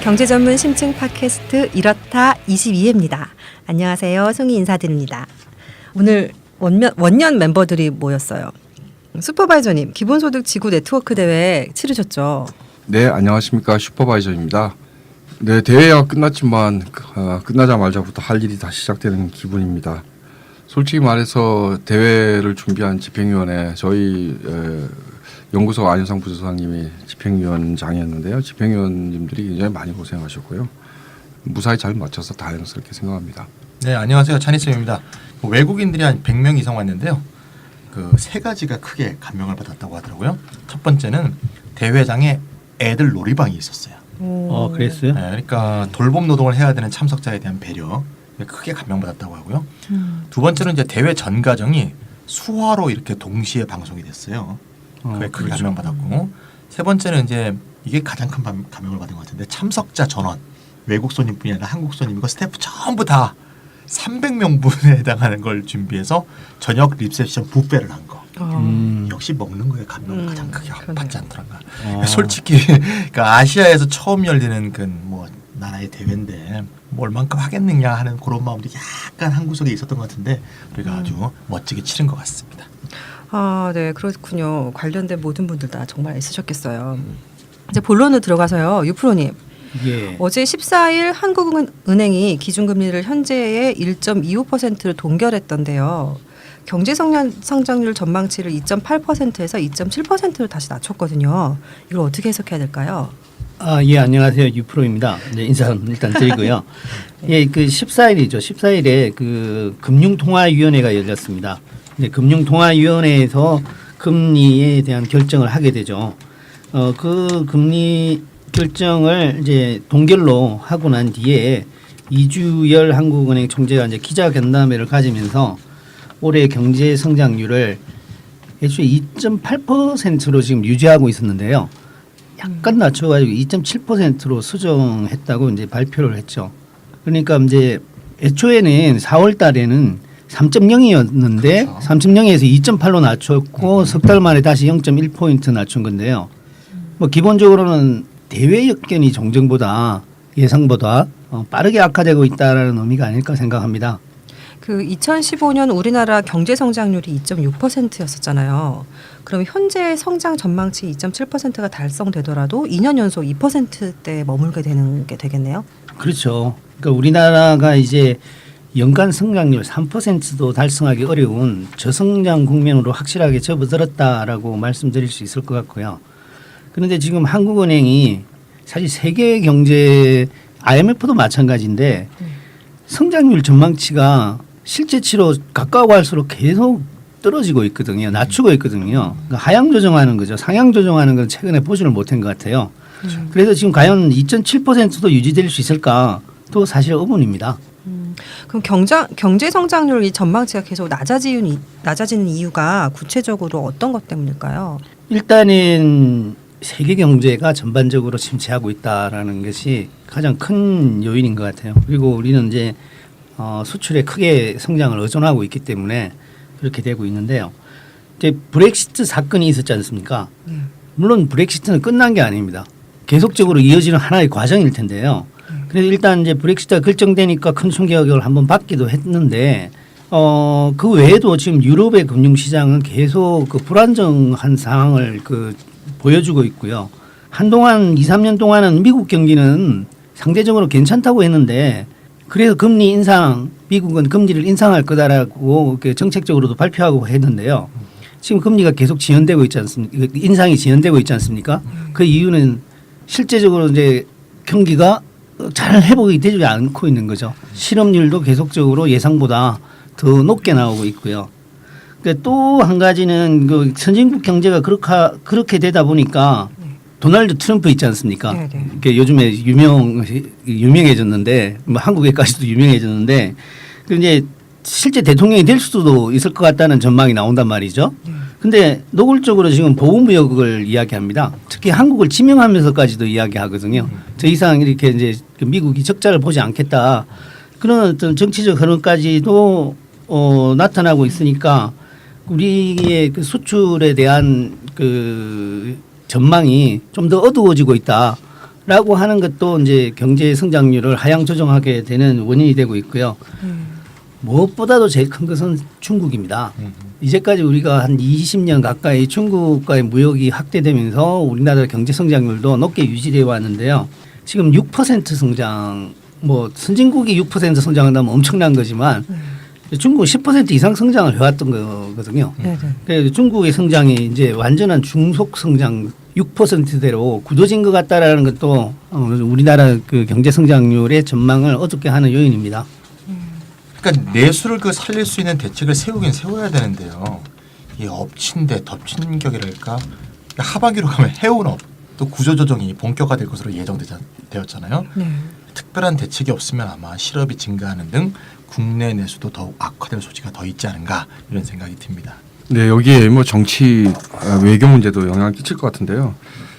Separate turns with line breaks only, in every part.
경제 전문 심층 팟캐스트 이렇다 22회입니다. 안녕하세요. 송이 인사드립니다. 오늘 원년 멤버들이 모였어요. 슈퍼바이저님, 기본소득 지구 네트워크 대회 치르셨죠?
네, 안녕하십니까. 슈퍼바이저입니다. 네, 대회가 끝났지만 끝나자마자부터 할 일이 다시 시작되는 기분입니다. 솔직히 말해서 대회를 준비한 집행위원회 저희 연구소 안현상 부소장님이 집행위원장이었는데요. 집행위원님들이 굉장히 많이 고생하셨고요. 무사히 잘 마쳐서 다행스럽게 생각합니다.
네, 안녕하세요. 찬희쌤입니다. 외국인들이 한 100명 이상 왔는데요. 그 세 가지가 크게 감명을 받았다고 하더라고요. 첫 번째는 대회장에 애들 놀이방이 있었어요.
그랬어요?
네, 그러니까 돌봄 노동을 해야 되는 참석자에 대한 배려 크게 감명받았다고 하고요. 두 번째는 이제 대회 전 과정이 수화로 이렇게 동시에 방송이 됐어요. 그게 크게
그렇죠.
감명받았고, 세 번째는 이제 이게 가장 큰 감명을 받은 것 같은데, 참석자 전원, 외국 손님뿐이 아니라 한국 손님과 스태프 전부 다 300명분에 해당하는 걸 준비해서 저녁 리셉션 뷔페를 한 거. 역시 먹는 거에 감명을 가장 크게 받지 않더란가. 솔직히 그러니까 아시아에서 처음 열리는 그 뭐 나라의 대회인데 뭐 얼만큼 하겠느냐 하는 그런 마음도 약간 한 구석에 있었던 것 같은데 우리가 아주 멋지게 치른 것 같습니다.
아, 네, 그렇군요. 관련된 모든 분들 다 정말 애쓰셨겠어요. 이제 본론으로 들어가서요. 유프로님.
예.
어제 14일 한국은행이 기준금리를 현재의 1.25%를 동결했던데요. 경제 성장률 전망치를 2.8%에서 2.7%로 다시 낮췄거든요. 이걸 어떻게 해석해야 될까요?
예, 안녕하세요. 유프로입니다. 네, 인사 일단 드리고요. 예, 그 14일이죠. 14일에 그 금융통화위원회가 열렸습니다. 네, 금융통화위원회에서 금리에 대한 결정을 하게 되죠. 그 금리 결정을 이제 동결로 하고 난 뒤에 이주열 한국은행 총재가 이제 기자간담회를 가지면서 올해 경제 성장률을 애초에 2.8%로 지금 유지하고 있었는데요. 약간 낮춰가지고 2.7%로 수정했다고 이제 발표를 했죠. 그러니까 이제 애초에는 4월 달에는 3.0이었는데 그렇죠. 3.0에서 2.8로 낮췄고 석 달 만에 다시 0.1포인트 낮춘 건데요. 뭐 기본적으로는 대외 여건이 정정보다 예상보다 빠르게 악화되고 있다는 의미가 아닐까 생각합니다.
그 2015년 우리나라 경제 성장률이 2.6%였었잖아요. 그럼 현재 성장 전망치 2.7%가 달성되더라도 2년 연속 2%대에 머물게 되는 게 되겠네요.
그렇죠. 그러니까 우리나라가 이제 연간 성장률 3%도 달성하기 어려운 저성장 국면으로 확실하게 접어들었다라고 말씀드릴 수 있을 것 같고요. 그런데 지금 한국은행이 사실 세계 경제 IMF도 마찬가지인데 성장률 전망치가 실제치로 가까워갈수록 계속 떨어지고 있거든요. 낮추고 있거든요. 그러니까 하향 조정하는 거죠. 상향 조정하는 건 최근에 보지를 못한 것 같아요. 그래서 지금 과연 2.7%도 유지될 수 있을까? 또 사실 의문입니다.
그럼 경제 성장률 이 전망치가 계속 낮아지는 이유가 구체적으로 어떤 것 때문일까요?
일단은 세계 경제가 전반적으로 침체하고 있다라는 것이 가장 큰 요인인 것 같아요. 그리고 우리는 이제 수출에 크게 성장을 의존하고 있기 때문에 그렇게 되고 있는데요. 이제 브렉시트 사건이 있었지 않습니까? 물론 브렉시트는 끝난 게 아닙니다. 계속적으로 이어지는 하나의 과정일 텐데요. 그래서 일단 이제 브렉시트가 결정되니까 큰 충격을 한번 받기도 했는데 그 외에도 지금 유럽의 금융시장은 계속 그 불안정한 상황을 보여주고 있고요. 한동안 2, 3년 동안은 미국 경기는 상대적으로 괜찮다고 했는데 그래서 금리 인상, 미국은 금리를 인상할 거다라고 정책적으로도 발표하고 했는데요. 지금 금리가 계속 지연되고 있지 않습니까? 인상이 지연되고 있지 않습니까? 그 이유는 실제적으로 이제 경기가 잘 회복이 되지 않고 있는 거죠. 실업률도 계속적으로 예상보다 더 높게 나오고 있고요. 그러니까 또 한 가지는 그 선진국 경제가 그렇게 되다 보니까 도널드 트럼프 있지 않습니까? 그러니까 요즘에 유명해졌는데 뭐 한국에까지도 유명해졌는데 이제 실제 대통령이 될 수도 있을 것 같다는 전망이 나온단 말이죠. 근데 노골적으로 지금 보호무역을 이야기합니다. 특히 한국을 지명하면서까지도 이야기하거든요. 더 이상 이렇게 이제 미국이 적자를 보지 않겠다. 그런 어떤 정치적 흐름까지도 나타나고 있으니까 우리의 그 수출에 대한 그 전망이 좀 더 어두워지고 있다. 라고 하는 것도 이제 경제 성장률을 하향 조정하게 되는 원인이 되고 있고요. 무엇보다도 제일 큰 것은 중국입니다. 이제까지 우리가 한 20년 가까이 중국과의 무역이 확대되면서 우리나라 경제 성장률도 높게 유지되어 왔는데요. 지금 6% 성장, 뭐 선진국이 6% 성장한다면 엄청난 거지만 중국은 10% 이상 성장을 해왔던 거거든요. 그래서 중국의 성장이 이제 완전한 중속 성장 6%대로 굳어진 것 같다라는 것도 우리나라 그 경제 성장률의 전망을 어둡게 하는 요인입니다.
그러니까 내수를 그 살릴 수 있는 대책을 세우긴 세워야 되는데요. 이 엎친 데 덮친 격이랄까. 하반기로 가면 해운업 또 구조조정이 본격화될 것으로 예정되었잖아요. 특별한 대책이 없으면 아마 실업이 증가하는 등 국내 내수도 더욱 악화될 소지가 더 있지 않은가 이런 생각이 듭니다.
네, 여기에 뭐 정치 외교 문제도 영향을 끼칠 것 같은데요.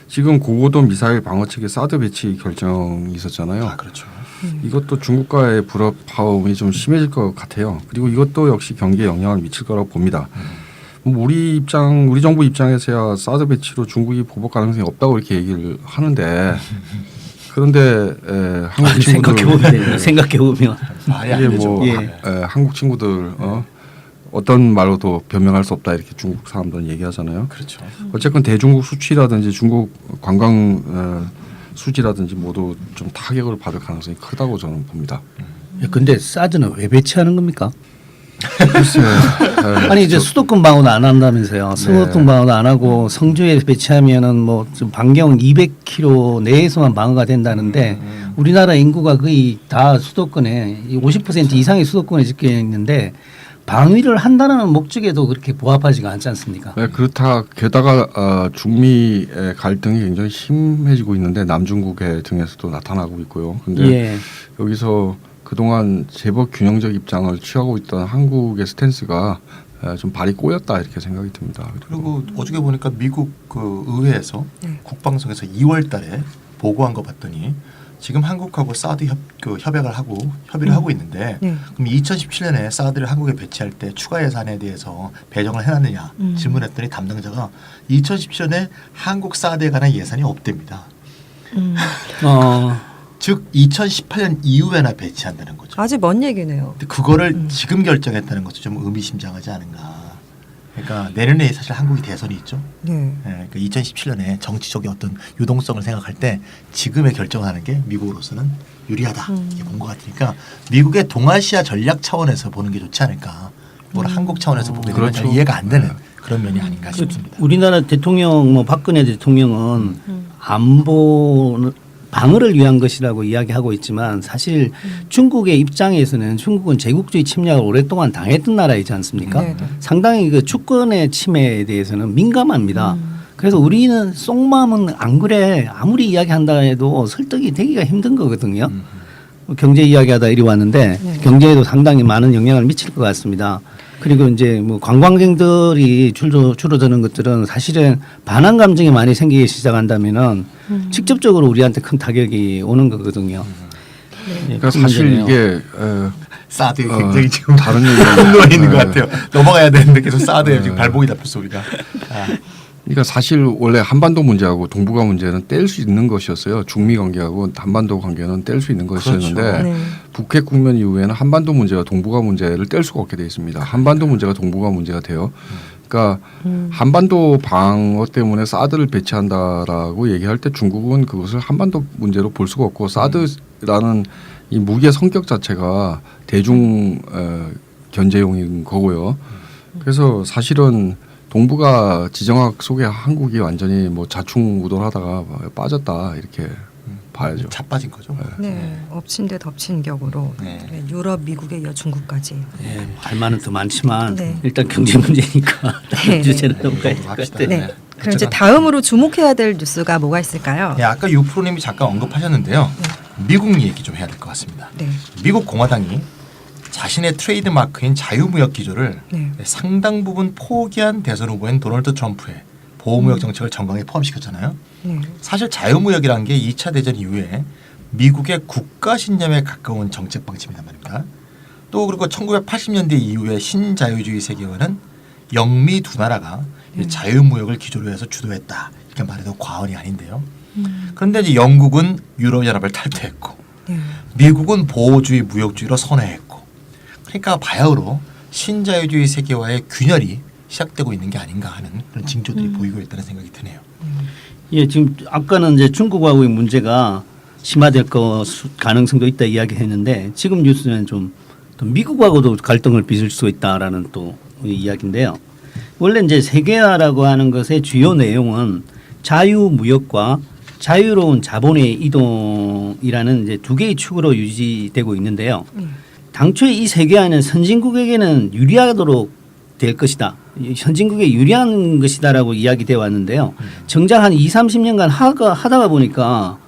지금 고고도 미사일 방어 체계 사드 배치 결정이 있었잖아요.
아, 그렇죠.
이것도 중국과의 불협화음이 좀 심해질 것 같아요. 그리고 이것도 역시 경기에 영향을 미칠 거라고 봅니다. 우리 정부 입장에서야 사드 배치로 중국이 보복 가능성이 없다고 이렇게 얘기를 하는데 그런데 한국 친구들
생각해 보면
아예
뭐 한국 친구들 어떤 말로도 변명할 수 없다 이렇게 중국 사람들은 얘기하잖아요.
그렇죠.
어쨌건 대중국 수출이라든지 중국 관광 수지라든지 모두 좀 타격을 받을 가능성이 크다고 저는 봅니다.
근데 사드는 왜 배치하는 겁니까?
글쎄요.
아니 이제 수도권 방어도 안 한다면서요. 수도권 방어도 안 하고 성주에 배치하면은 뭐 좀 반경 200km 내에서만 방어가 된다는데 우리나라 인구가 거의 다 수도권에 50% 이상의 수도권에 집결 있는데 방위를 한다는 목적에도 그렇게 부합하지가 않지 않습니까?
네, 그렇다. 게다가 중미의 갈등이 굉장히 심해지고 있는데 남중국해 등에서도 나타나고 있고요. 그런데 여기서 그동안 제법 균형적 입장을 취하고 있던 한국의 스탠스가 좀 발이 꼬였다 이렇게 생각이 듭니다.
그리고 어저께 보니까 미국 그 의회에서 국방성에서 2월달에 보고한 거 봤더니 지금 한국하고 사드 협약을 하고 협의를 하고 있는데 그럼 2017년에 사드를 한국에 배치할 때 추가 예산에 대해서 배정을 해놨느냐 질문했더니 담당자가 2017년에 한국 사드에 관한 예산이 없답니다. 즉 2018년 이후에나 배치한다는 거죠.
아직 먼 얘기네요.
근데 그거를 지금 결정했다는 것도 좀 의미심장하지 않은가. 그러니까 내년에 사실 한국이 대선이 있죠. 그러니까 2017년에 정치적인 어떤 유동성을 생각할 때 지금의 결정하는 게 미국으로서는 유리하다 이렇게 본 것 같으니까 미국의 동아시아 전략 차원에서 보는 게 좋지 않을까. 뭘 한국 차원에서 보게 되면
그렇죠.
이해가 안 되는 그런 면이 아닌가 싶습니다.
우리나라 대통령 뭐 박근혜 대통령은 안보 방어를 위한 것이라고 이야기하고 있지만 사실 중국의 입장에서는 중국은 제국주의 침략을 오랫동안 당했던 나라이지 않습니까? 상당히 그 주권의 침해에 대해서는 민감합니다. 그래서 우리는 속마음은 안 그래 아무리 이야기한다 해도 설득이 되기가 힘든 거거든요. 경제 이야기하다 이리 왔는데 경제에도 상당히 많은 영향을 미칠 것 같습니다. 그리고 이제 뭐 관광객들이 줄어드는 것들은 사실은 반항 감정이 많이 생기기 시작한다면은 직접적으로 우리한테 큰 타격이 오는 거거든요.
그러니까 사실 이게
사드에 굉장히 지금
다른 얘기가
분노해 있는 것 같아요. 넘어가야 되는데 계속 사드에 지금 발목이 잡혔어 우리가.
그러니까 사실 원래 한반도 문제하고 동북아 문제는 뗄 수 있는 것이었어요. 중미 관계하고 한반도 관계는 뗄 수 있는 것이었는데
그렇죠.
북핵 국면 이후에는 한반도 문제와 동북아 문제를 뗄 수가 없게 돼 있습니다. 한반도 문제가 동북아 문제가 돼요. 그러니까 한반도 방어 때문에 사드를 배치한다라고 얘기할 때 중국은 그것을 한반도 문제로 볼 수가 없고 사드라는 이 무기의 성격 자체가 대중 견제용인 거고요. 그래서 사실은 동북아 지정학 속에 한국이 완전히 뭐 자충우돌하다가 빠졌다 이렇게 봐야죠.
자빠진 거죠.
엎친 데 덮친 격으로 유럽, 미국에 이어 중국까지.
할 말은 더 많지만 일단 경제 문제니까 주제를 넘어가야 될 것 같아요.
그럼 이제 다음으로 주목해야 될 뉴스가 뭐가 있을까요?
아까 유프로님이 잠깐 언급하셨는데요. 미국 얘기 좀 해야 될 것 같습니다. 미국 공화당이 자신의 트레이드 마크인 자유무역 기조를 상당 부분 포기한 대선 후보인 도널드 트럼프의 보호무역 정책을 정강에 포함시켰잖아요. 사실 자유무역이라는 게 2차 대전 이후에 미국의 국가 신념에 가까운 정책 방침이란 말입니다. 또 그리고 1980년대 이후의 신자유주의 세계화는 영미 두 나라가 자유무역을 기조로 해서 주도했다. 이렇게 말해도 과언이 아닌데요. 그런데 이제 영국은 유럽연합을 탈퇴했고
네.
미국은 보호주의 무역주의로 선회했고 그러니까 바야흐로 신자유주의 세계화의 균열이 시작되고 있는 게 아닌가 하는 그런 징조들이 보이고 있다는 생각이 드네요.
예, 지금 아까는 이제 중국하고의 문제가 심화될 가능성도 있다 이야기했는데 지금 뉴스는 좀 또 미국하고도 갈등을 빚을 수 있다라는 또 이야기인데요. 원래 이제 세계화라고 하는 것의 주요 내용은 자유무역과 자유로운 자본의 이동이라는 이제 두 개의 축으로 유지되고 있는데요. 당초에 이 세계화는 선진국에게는 유리하도록 될 것이다. 선진국에 유리한 것이다라고 이야기되어 왔는데요. 정작 한 20, 30년간 하다가 보니까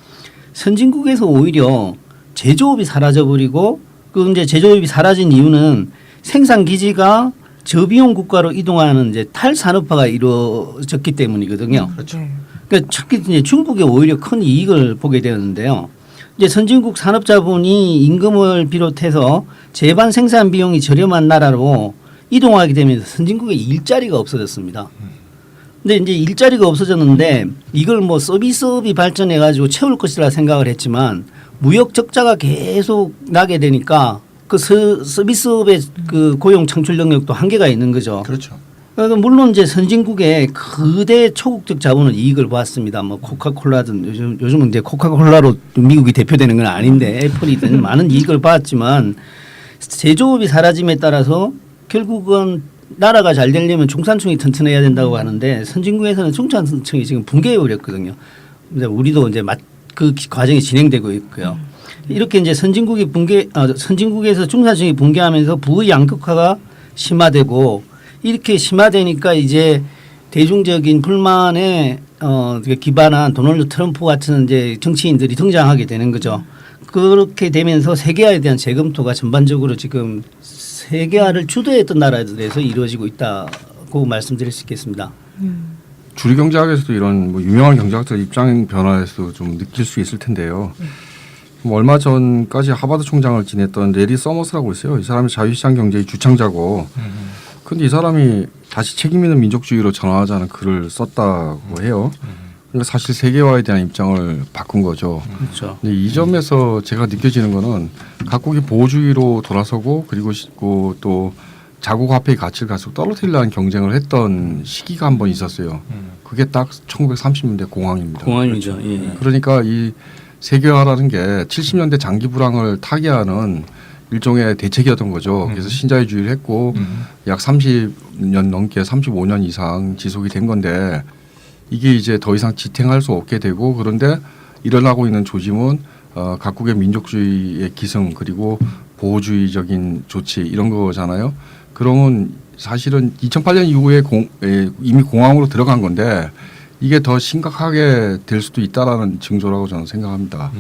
선진국에서 오히려 제조업이 사라져버리고 그 이제 제조업이 사라진 이유는 생산 기지가 저비용 국가로 이동하는 이제 탈산업화가 이루어졌기 때문이거든요.
그렇죠.
그러니까 특히 이제 중국이 오히려 큰 이익을 보게 되었는데요. 이제 선진국 산업자본이 임금을 비롯해서 제반 생산 비용이 저렴한 나라로 이동하게 되면서 선진국에 일자리가 없어졌습니다. 근데 이제 일자리가 없어졌는데 이걸 뭐 서비스업이 발전해 가지고 채울 것이라 생각을 했지만 무역 적자가 계속 나게 되니까 그 서비스업의 그 고용 창출 능력도 한계가 있는 거죠.
그렇죠.
그러니까 물론 이제 선진국의 거대 초국적 자본은 이익을 봤습니다. 뭐 코카콜라든 요즘은 이제 코카콜라로 미국이 대표되는 건 아닌데 애플이든 많은 이익을 봤지만 제조업이 사라짐에 따라서 결국은 나라가 잘 되려면 중산층이 튼튼해야 된다고 하는데 선진국에서는 중산층이 지금 붕괴해 버렸거든요. 우리도 이제 그 과정이 진행되고 있고요. 이렇게 이제 선진국에서 중산층이 붕괴하면서 부의 양극화가 심화되고 이렇게 심화되니까 이제 대중적인 불만에 기반한 도널드 트럼프 같은 이제 정치인들이 등장하게 되는 거죠. 그렇게 되면서 세계화에 대한 재검토가 전반적으로 지금 세계화를 주도했던 나라들에서 이루어지고 있다고 말씀드릴 수 있겠습니다.
주류 경제학에서도 이런 뭐 유명한 경제학者입장 변화에서 좀 느낄 수 있을 텐데요. 얼마 전까지 하버드 총장을 지냈던 레리 서머스라고 있어요. 이 사람이 자유시장 경제의 주창자고, 근데 이 사람이 다시 책임 있는 민족주의로 전환하자는 글을 썼다고 해요. 그러니까 사실 세계화에 대한 입장을 바꾼 거죠.
그렇죠.
근데 이 점에서 제가 느껴지는 거는 각국이 보호주의로 돌아서고 그리고 또 자국 화폐의 가치를 계속 떨어뜨리려는 경쟁을 했던 시기가 한 번 있었어요. 그게 딱 1930년대 공황입니다.
공황이죠. 예.
그러니까 이 세계화라는 게 70년대 장기 불황을 타개하는 일종의 대책이었던 거죠. 그래서 신자유주의를 했고 약 30년 넘게 35년 이상 지속이 된 건데 이게 이제 더 이상 지탱할 수 없게 되고 그런데 일어나고 있는 조짐은 각국의 민족주의의 기승 그리고 보호주의적인 조치 이런 거잖아요. 그러면 사실은 2008년 이후에 이미 공황으로 들어간 건데 이게 더 심각하게 될 수도 있다라는 징조라고 저는 생각합니다.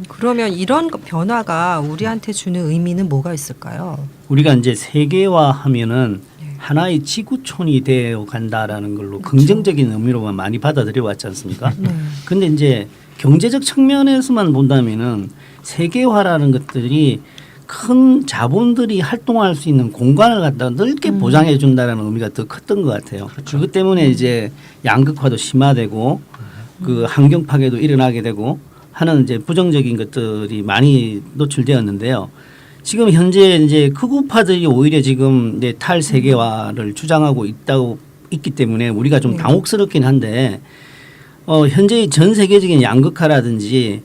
그러면 이런 변화가 우리한테 주는 의미는 뭐가 있을까요?
우리가 이제 세계화하면은 하나의 지구촌이 되어 간다라는 걸로 긍정적인 의미로만 많이 받아들여 왔지 않습니까? 그런데 이제 경제적 측면에서만 본다면은 세계화라는 것들이 큰 자본들이 활동할 수 있는 공간을 갖다 넓게 보장해 준다라는 의미가 더 컸던 것 같아요. 그렇죠. 그것 때문에 이제 양극화도 심화되고 그 환경 파괴도 일어나게 되고 하는 이제 부정적인 것들이 많이 노출되었는데요. 지금 현재 이제 극우파들이 오히려 지금 이제 탈세계화를 주장하고 있기 때문에 우리가 좀 당혹스럽긴 한데 현재 전 세계적인 양극화라든지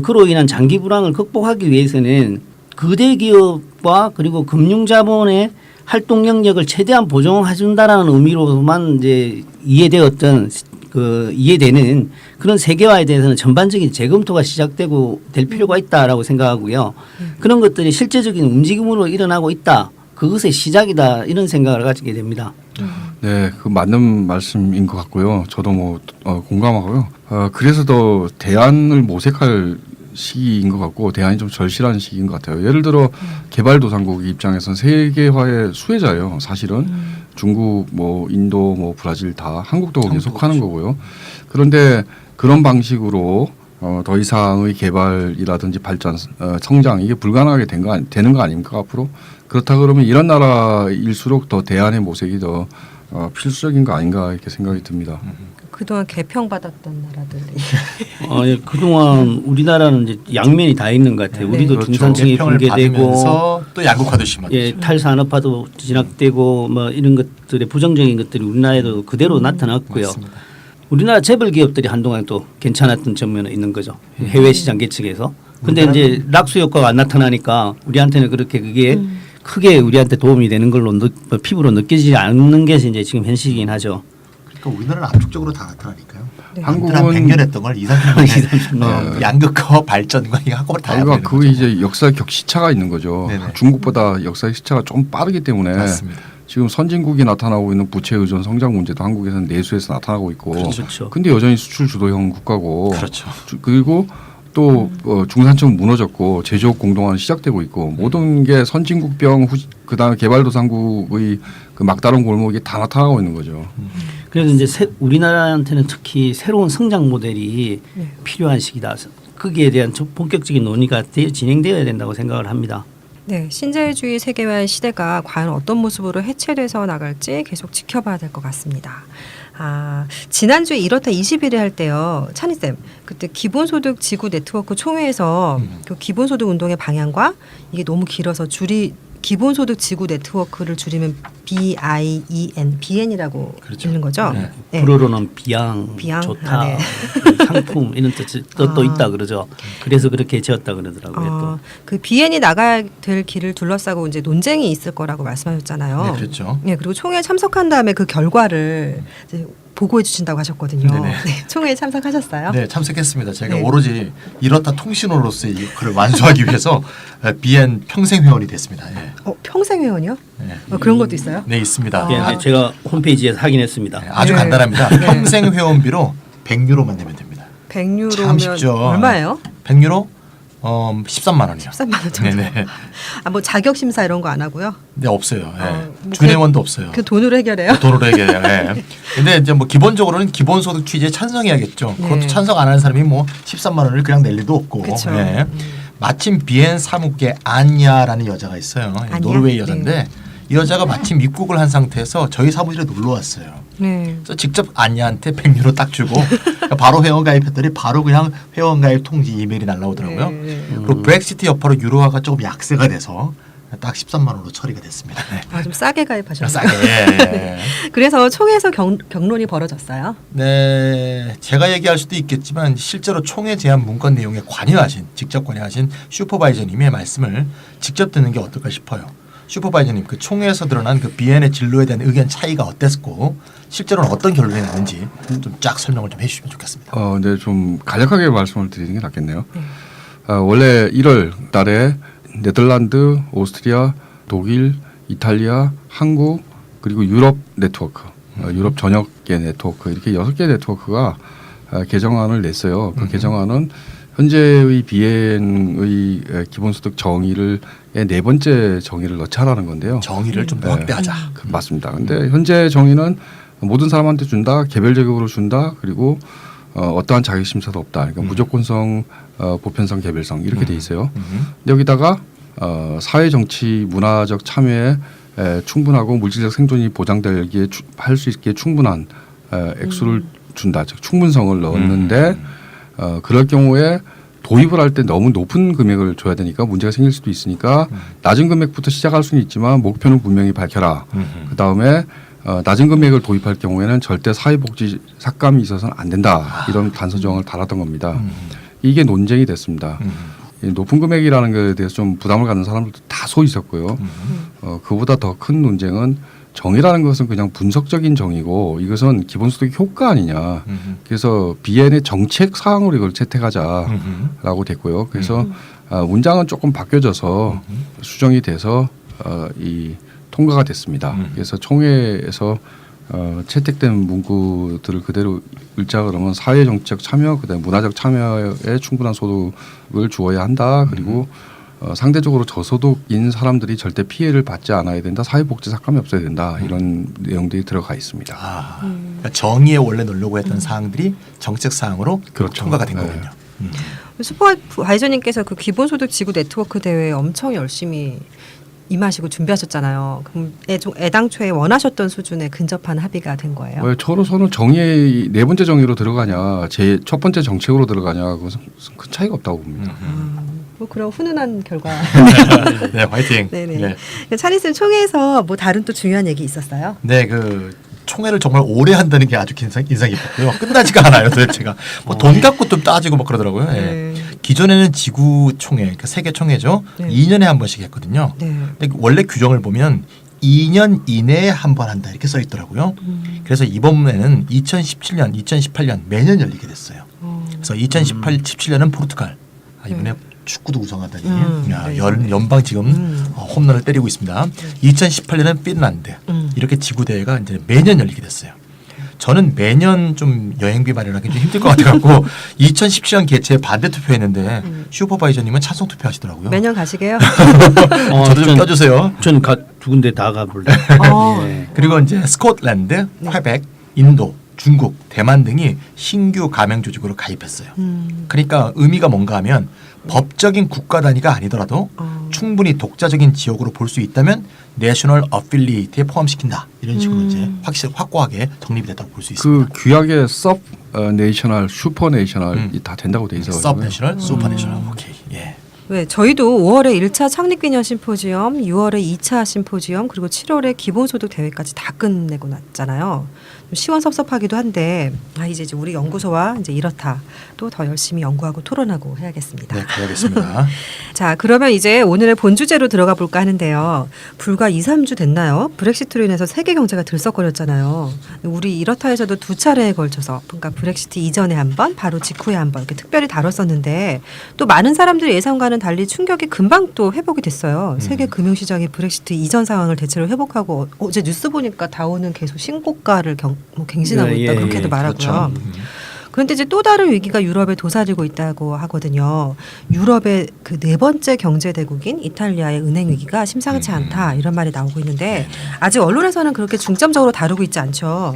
그로 인한 장기 불황을 극복하기 위해서는 거대 기업과 그리고 금융자본의 활동 영역을 최대한 보정해 준다라는 의미로만 이제 이해되는 그런 세계화에 대해서는 전반적인 재검토가 시작되고 될 필요가 있다라고 생각하고요. 그런 것들이 실제적인 움직임으로 일어나고 있다. 그것의 시작이다. 이런 생각을 가지게 됩니다.
네, 그 맞는 말씀인 것 같고요. 저도 뭐 공감하고요. 그래서 더 대안을 모색할 시기인 것 같고 대안이 좀 절실한 시기인 것 같아요. 예를 들어 개발도상국 입장에서는 세계화의 수혜자예요. 사실은 중국, 뭐 인도, 뭐 브라질 다 한국도 거기에 속하는 거고요. 그런데 그런 방식으로 더 이상의 개발이라든지 발전, 성장 이게 불가능하게 되는 거 아닙니까 앞으로? 그렇다 그러면 이런 나라일수록 더 대안의 모색이 더 필수적인 거 아닌가 이렇게 생각이 듭니다.
그동안 개평받았던 나라들이.
예, 그동안 우리나라는 이제 양면이 다 있는 것 같아요.
네.
우리도
그렇죠.
중산층이
개평을
붕괴되고
받으면서 또 양극화도 심하죠.
예, 탈산업화도 진압되고 뭐 이런 것들의 부정적인 것들이 우리나라에도 그대로 나타났고요.
맞습니다.
우리나라 재벌 기업들이 한동안 또 괜찮았던 측면은 있는 거죠. 해외 시장 개척에서. 근데 이제 락수 효과가 안 나타나니까 우리한테는 그렇게 그게 크게 우리한테 도움이 되는 걸로 피부로 느껴지지 않는 게 이제 지금 현실이긴 하죠.
그러니까 우리나라는 압축적으로 다 나타나니까요.
네.
한국은
한국은-
100년 했던 걸 2, 30년 양극화 발전과 이게 한꺼번에 다
그러니까
해버리는
그
거죠.
이제 역사 격시차가 있는 거죠.
네네.
중국보다 역사 시차가 좀 빠르기 때문에
맞습니다.
지금 선진국이 나타나고 있는 부채 의존 성장 문제도 한국에서는 내수에서 나타나고 있고,
그렇죠.
근데 여전히 수출 주도형 국가고,
그렇죠.
그리고 또 중산층은 무너졌고 제조업 공동화는 시작되고 있고 모든 게 선진국병 그다음에 개발도상국의 그 막다른 골목이 다 나타나고 있는 거죠.
그래서 이제 우리나라한테는 특히 새로운 성장 모델이
네.
필요한 시기다. 거기에 대한 본격적인 논의가 진행되어야 된다고 생각을 합니다.
네, 신자유주의 세계화의 시대가 과연 어떤 모습으로 해체돼서 나갈지 계속 지켜봐야 될 것 같습니다. 지난주에 이렇다 20일에 할 때요. 찬희쌤, 그때 기본소득 지구 네트워크 총회에서 그 기본소득 운동의 방향과 이게 너무 길어서 기본소득 지구 네트워크를 줄이면 BIEN이라고
그렇죠.
읽는 거죠.
네.
네.
불어로는 비양,
비양?
좋다,
네.
상품 이런 뜻도 있다 그러죠. 그래서 그렇게 지었다 그러더라고요.
그 비엔이 나가야 될 길을 둘러싸고 이제 논쟁이 있을 거라고 말씀하셨잖아요.
네, 그렇죠.
네, 그리고 총회에 참석한 다음에 그 결과를 이제 보고해 주신다고 하셨거든요.
네네.
네, 총회에 참석하셨어요?
네, 참석했습니다. 제가
네.
오로지 이렇다 통신호로서의 그걸 완수하기 위해서 BN 평생 회원이 됐습니다. 예.
평생 회원이요?
네.
그런 것도 있어요?
네, 있습니다.
예, 네, 제가 홈페이지에서 확인했습니다.
네, 아주
네.
간단합니다.
네.
평생 회원비로 100유로만 내면 됩니다.
100유로면
참 쉽죠.
얼마예요?
100유로 13만 원이요.
13만 원 정도.
네네.
뭐 자격 심사 이런 거 안 하고요?
네, 없어요. 예.
뭐
준회원도 없어요.
그 돈으로 해결해요?
돈으로 해결해요. 예. 근데 이제 뭐 기본적으로는 기본소득 취지에 찬성해야겠죠. 그것도
네.
찬성 안 하는 사람이 뭐 13만 원을 그냥 낼 리도 없고.
그쵸.
예. 마침 비엔 사무국에 안야라는 여자가 있어요.
안야?
노르웨이 여자인데 이 여자가 마침 입국을 한 상태에서 저희 사무실에 놀러 왔어요.
네.
그래서 직접 안야한테 100유로 딱 주고 바로 회원 가입했더니 바로 그냥 회원 가입 통지 이메일이 날라오더라고요.
네.
그리고 브렉시트 여파로 유로화가 조금 약세가 돼서 딱 13만 원으로 처리가 됐습니다. 네.
좀 싸게 가입하셨어요.
싸게. 예.
그래서 총회에서 경론이 벌어졌어요.
네, 제가 얘기할 수도 있겠지만 실제로 총회 제안 문건 내용에 직접 관여하신 슈퍼바이저님의 말씀을 직접 듣는 게 어떨까 싶어요. 슈퍼바이저님, 그 총회에서 드러난 그 비엔의 진로에 대한 의견 차이가 어땠고 실제로는 어떤 결론이 났는지 좀 쫙 설명을 좀 해주시면 좋겠습니다.
네, 좀 간략하게 말씀을 드리는 게 낫겠네요. 원래 1월 달에 네덜란드, 오스트리아, 독일, 이탈리아, 한국 그리고 유럽 네트워크, 유럽 전역의 네트워크 이렇게 6개 네트워크가 개정안을 냈어요. 그 개정안은 현재의 비엔의 기본소득 정의를 네 번째 정의를 넣자라는 건데요.
정의를 좀 더 확대하자.
맞습니다. 근데 현재 정의는 모든 사람한테 준다, 개별적으로 준다, 그리고 어떠한 자격 심사도 없다. 그러니까 무조건성, 보편성, 개별성 이렇게 돼 있어요. 근데 여기다가 사회, 정치, 문화적 참여에 충분하고 물질적 생존이 보장되기에 할 수 있게 충분한 액수를 준다. 즉 충분성을 넣었는데 그럴 경우에 도입을 할 때 너무 높은 금액을 줘야 되니까 문제가 생길 수도 있으니까 낮은 금액부터 시작할 수는 있지만 목표는 분명히 밝혀라. 그 다음에 낮은 금액을 도입할 경우에는 절대 사회복지 삭감이 있어서는 안 된다. 이런 단서 조항을 달았던 겁니다. 이게 논쟁이 됐습니다. 이 높은 금액이라는 것에 대해서 좀 부담을 갖는 사람들도 다소 있었고요. 그보다 더 큰 논쟁은 정의라는 것은 그냥 분석적인 정의고 이것은 기본소득 효과 아니냐. 그래서 비엔의 정책 사항으로 이걸 채택하자라고 됐고요. 그래서 문장은 조금 바뀌어져서 수정이 돼서 통과가 됐습니다. 그래서 총회에서 채택된 문구들을 그대로 읽자 그러면 사회 정책 참여, 그다음에 문화적 참여에 충분한 소득을 주어야 한다. 그리고 상대적으로 저소득인 사람들이 절대 피해를 받지 않아야 된다. 사회복지 삭감이 없어야 된다. 이런 내용들이 들어가 있습니다.
그러니까 정의에 원래 넣으려고 했던 사항들이 정책 사항으로
그렇죠.
통과가 된
네.
거군요.
슈퍼바이저님께서 그 기본소득 지구 네트워크 대회에 엄청 열심히 임하시고 준비하셨잖아요. 그럼 애당초에 원하셨던 수준에 근접한 합의가 된 거예요.
왜 서로 정의 네 번째 정의로 들어가냐, 제 첫 번째 정책으로 들어가냐, 그것은 큰 차이가 없다고 봅니다.
뭐 그런 훈훈한 결과.
네, 화이팅.
네네. 찬희쌤 총회에서 뭐 다른 또 중요한 얘기 있었어요?
네, 그 총회를 정말 오래 한다는 게 아주 인상 깊었고요. 끝나지가 않아요, 도대체가. 뭐 돈 갖고 좀 따지고 막 그러더라고요. 예.
네.
기존에는 지구 총회, 그러니까 세계 총회죠.
네.
2년에 한 번씩 했거든요.
네.
근데 원래 규정을 보면 2년 이내에 한 번 한다 이렇게 써 있더라고요. 그래서 이번에는 2017년, 2018년 매년 열리게 됐어요. 그래서 2017년은 포르투갈. 이번에 축구도 우승하다니.
네.
연방 지금 홈런을 때리고 있습니다. 2018년은 핀란드. 이렇게 지구 대회가 이제 매년 열리게 됐어요. 저는 매년 좀 여행비 마련하기 좀 힘들 것 같아갖고 2017년 개최 반대 투표했는데 슈퍼바이저님은 찬성 투표 하시더라고요.
매년 가시게요?
저도 좀 껴주세요.
전 두 군데 다 가볼래. 예.
그리고 이제 스코틀랜드, 퀘벡, 인도, 중국, 대만 등이 신규 가맹 조직으로 가입했어요. 그러니까 의미가 뭔가 하면 법적인 국가 단위가 아니더라도 충분히 독자적인 지역으로 볼 수 있다면 내셔널 어필리에이트에 포함시킨다. 이런 식으로 이제 확고하게 정립이 됐다고 볼 수 있습니다.
그 규약에 섭 내셔널, 슈퍼 내셔널이 다 된다고 돼 있어요.
서브 내셔널, 슈퍼 내셔널. 오케이. 예.
네, 저희도 5월에 1차 창립기념 심포지엄, 6월에 2차 심포지엄, 그리고 7월에 기본소득 대회까지 다 끝내고 났잖아요. 좀 시원섭섭하기도 한데 이제 우리 연구소와 이제 이렇다 또 더 열심히 연구하고 토론하고 해야겠습니다.
네, 그래야겠습니다.
자, 그러면 이제 오늘의 본 주제로 들어가 볼까 하는데요. 불과 2, 3주 됐나요? 브렉시트로 인해서 세계 경제가 들썩거렸잖아요. 우리 이렇다에서도 두 차례에 걸쳐서 그러니까 브렉시트 이전에 한 번, 바로 직후에 한 번 이렇게 특별히 다뤘었는데 또 많은 사람들의 예상과는 달리 충격이 금방 또 회복이 됐어요. 세계 금융시장이 브렉시트 이전 상황을 대체로 회복하고 어제 뉴스 보니까 다우는 계속 신고가를 갱신하고 있다 그렇게도 말하고요.
그렇죠.
그런데 이제 또 다른 위기가 유럽에 도사리고 있다고 하거든요. 유럽의 그 네 번째 경제 대국인 이탈리아의 은행 위기가 심상치 않다 이런 말이 나오고 있는데 아직 언론에서는 그렇게 중점적으로 다루고 있지 않죠.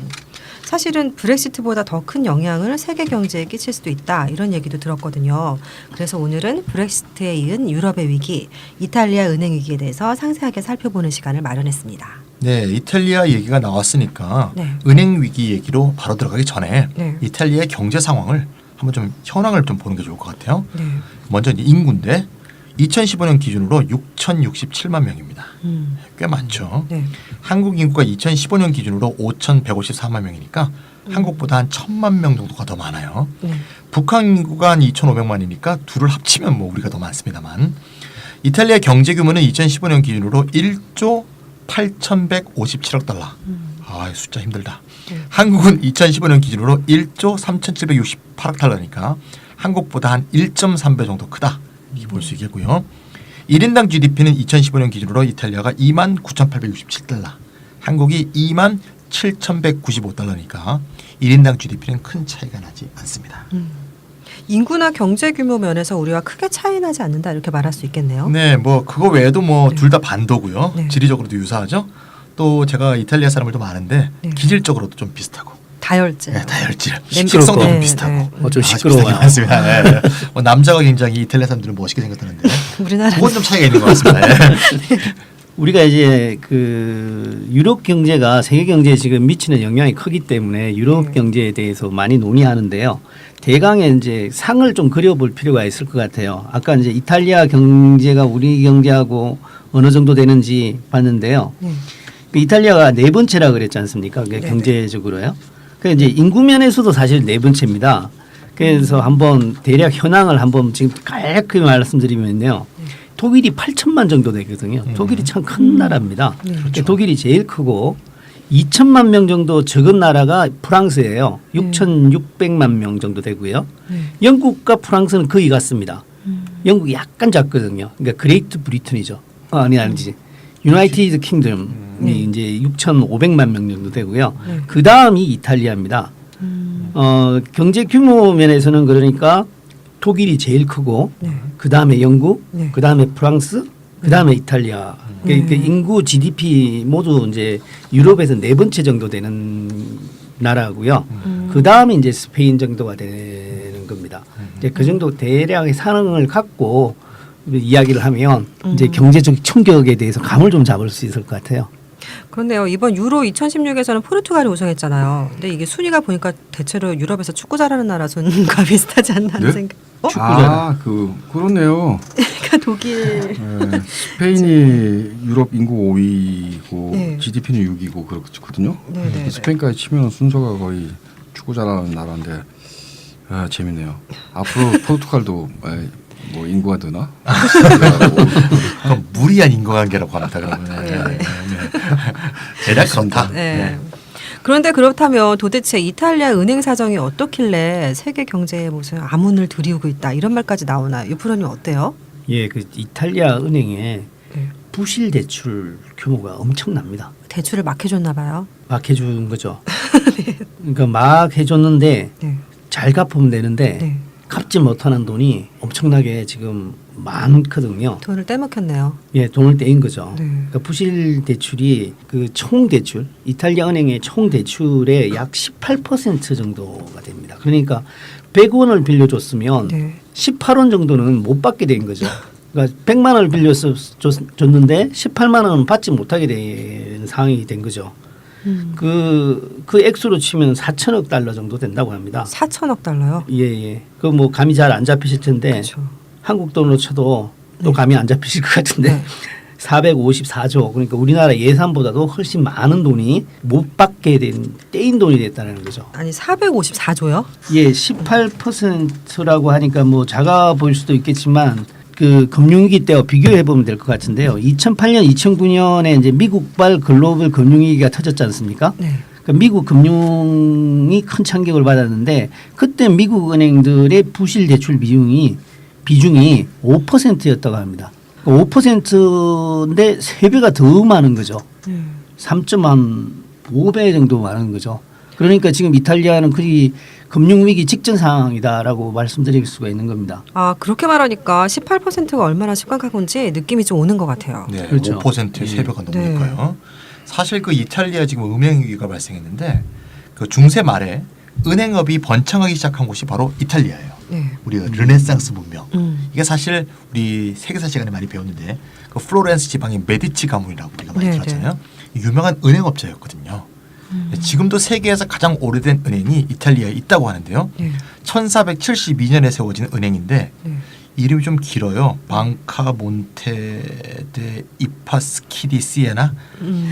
사실은 브렉시트보다 더 큰 영향을 세계 경제에 끼칠 수도 있다 이런 얘기도 들었거든요. 그래서 오늘은 브렉시트에 이은 유럽의 위기, 이탈리아 은행 위기에 대해서 상세하게 살펴보는 시간을 마련했습니다.
네, 이탈리아 얘기가 나왔으니까
네.
은행 위기 얘기로 바로 들어가기 전에
네.
이탈리아의 경제 상황을 한번 좀 현황을 좀 보는 게 좋을 것 같아요.
네.
먼저 이제 인구인데 2015년 기준으로 6,067만 명입니다. 꽤 많죠.
네.
한국 인구가 2015년 기준으로 5,154만 명이니까 한국보다 한 1,000만 명 정도가 더 많아요.
네.
북한 인구가 한 2,500만이니까 둘을 합치면 뭐 우리가 더 많습니다만 이탈리아 경제 규모는 2015년 기준으로 1조 8,157억 달러. 숫자 힘들다. 한국은 2015년 기준으로 1조 3,768억 달러니까 한국보다 한 1.3배 정도 크다. 이렇게 볼 수 있겠고요. 1인당 GDP는 2015년 기준으로 이탈리아가 29,867달러, 한국이 27,195달러니까 1인당 GDP는 큰 차이가 나지 않습니다.
인구나 경제 규모 면에서 우리와 크게 차이 나지 않는다 이렇게 말할 수 있겠네요.
네, 뭐 그거 외에도 뭐 둘 다 반도고요.
네.
지리적으로도 유사하죠. 또 제가 이탈리아 사람을 좀 아는데
네.
기질적으로도 좀 비슷하고.
다혈질.
네, 다혈질.
냄새-
식성도 좀
네,
비슷하고.
네.
좀
아주
시끄러워요.
비슷하긴 맞습니다. 네, 네. 남자가 굉장히 이탈리아 사람들은 멋있게 생겼다는데
우리나라
그건 좀 차이가 있는 것 같습니다. 네.
우리가 이제 그 유럽 경제가 세계 경제에 지금 미치는 영향이 크기 때문에 유럽 경제에 대해서 많이 논의하는데요. 대강의 이제 상을 좀 그려볼 필요가 있을 것 같아요. 아까 이제 이탈리아 경제가 우리 경제하고 어느 정도 되는지 봤는데요.
네.
그 이탈리아가 네 번째라 그랬지 않습니까? 그게
네네.
경제적으로요. 그 이제 인구 면에서도 사실 네 번째입니다. 그래서 한번 대략 현황을 한번 지금 간략하게 말씀드리면요. 독일이 8천만 정도 되거든요. 독일이 참 큰 나라입니다.
그렇죠.
독일이 제일 크고 2천만 명 정도 적은 나라가 프랑스예요. 6,600만 명 정도 되고요. 영국과 프랑스는 거의 같습니다. 영국이 약간 작거든요. 그러니까 그레이트 브리튼이죠. 아니지. 유나이티드 킹덤이 이제 6,500만 명 정도 되고요. 그 다음이 이탈리아입니다. 경제 규모 면에서는 그러니까 독일이 제일 크고 그 다음에 영국, 그 다음에 프랑스, 그 다음에 이탈리아. 그러니까 인구 GDP 모두 이제 유럽에서 네 번째 정도 되는 나라고요. 그 다음에 이제 스페인 정도가 되는 겁니다. 이제 그 정도 대략의 상황을 갖고 이야기를 하면 이제 경제적 충격에 대해서 감을 좀 잡을 수 있을 것 같아요.
그런데요. 이번 유로 2016에서는 포르투갈이 우승했잖아요. 근데 이게 순위가 보니까 대체로 유럽에서 축구 잘하는 나라 순과 비슷하지 않나 하는
네?
생각.
그렇네요.
그러니까 독일.
네, 스페인이 유럽 인구 5위고
네.
GDP는 6위고 그렇거든요.
네네.
스페인까지 치면 순서가 거의 축구 잘하는 나라인데 재밌네요. 앞으로 포르투갈도 뭐 인구가 드나?
그럼 무리한 인과관계라고 합니다. 그러면
네.
대략 그렇다.
네.
네.
그런데 그렇다면 도대체 이탈리아 은행 사정이 어떻길래 세계 경제에 무슨 암운을 들이우고 있다 이런 말까지 나오나 유프로님 어때요?
예, 그 이탈리아 은행의
네.
부실 대출 규모가 엄청납니다.
대출을 막 해줬나 봐요.
막 해준 거죠. 그러니까 막 해줬는데
네.
잘 갚으면 되는데
네.
갚지 못하는 돈이 엄청나게 지금 많거든요.
돈을 떼먹혔네요.
예, 돈을 떼인 거죠.
네.
그러니까 부실 대출이 그 총 대출, 이탈리아 은행의 총 대출의 약 18% 정도가 됩니다. 그러니까 100원을 빌려줬으면
네.
18원 정도는 못 받게 된 거죠. 그러니까 100만 원을 빌려줬는데 18만 원은 받지 못하게 된 상황이 된 거죠. 그 액수로 치면 4천억 달러 정도 된다고 합니다.
4천억 달러요.
예, 예. 그 뭐 감이 잘 안 잡히실 텐데
그렇죠.
한국 돈으로 쳐도 또
네.
감이 안 잡히실 것 같은데
네.
454조 그러니까 우리나라 예산보다도 훨씬 많은 돈이 못 받게 된 떼인 돈이 됐다는 거죠.
아니 454조요?
예, 18%라고 하니까 뭐 작아 보일 수도 있겠지만 그 금융위기 때와 비교해 보면 될 것 같은데요. 2008년, 2009년에 이제 미국발 글로벌 금융위기가 터졌지 않습니까?
네.
그러니까 미국 금융이 큰 충격을 받았는데 그때 미국 은행들의 부실 대출 비중이 5%였다고 합니다. 5%인데 3배가 더 많은 거죠. 3.5배 정도 많은 거죠. 그러니까 지금 이탈리아는 거의 금융위기 직전 상황이다라고 말씀드릴 수가 있는 겁니다.
아 그렇게 말하니까 18%가 얼마나 심각한 건지 느낌이 좀 오는 것 같아요.
네,
그렇죠.
5%의
예.
3배가 넘으니까요. 사실 그 이탈리아 지금 음행 위기가 발생했는데 그 중세 말에 은행업이 번창하기 시작한 곳이 바로 이탈리아예요.
네.
우리가 르네상스 문명. 이게 사실 우리 세계사 시간에 많이 배웠는데 그 플로렌스 지방의 메디치 가문이라고 우리가 많이
네,
들었잖아요. 유명한 은행업자였거든요. 지금도 세계에서 가장 오래된 은행이 이탈리아에 있다고 하는데요.
네.
1472년에 세워진 은행인데
네.
이름이 좀 길어요. 방카 몬테 데 이파스키디 시에나 네,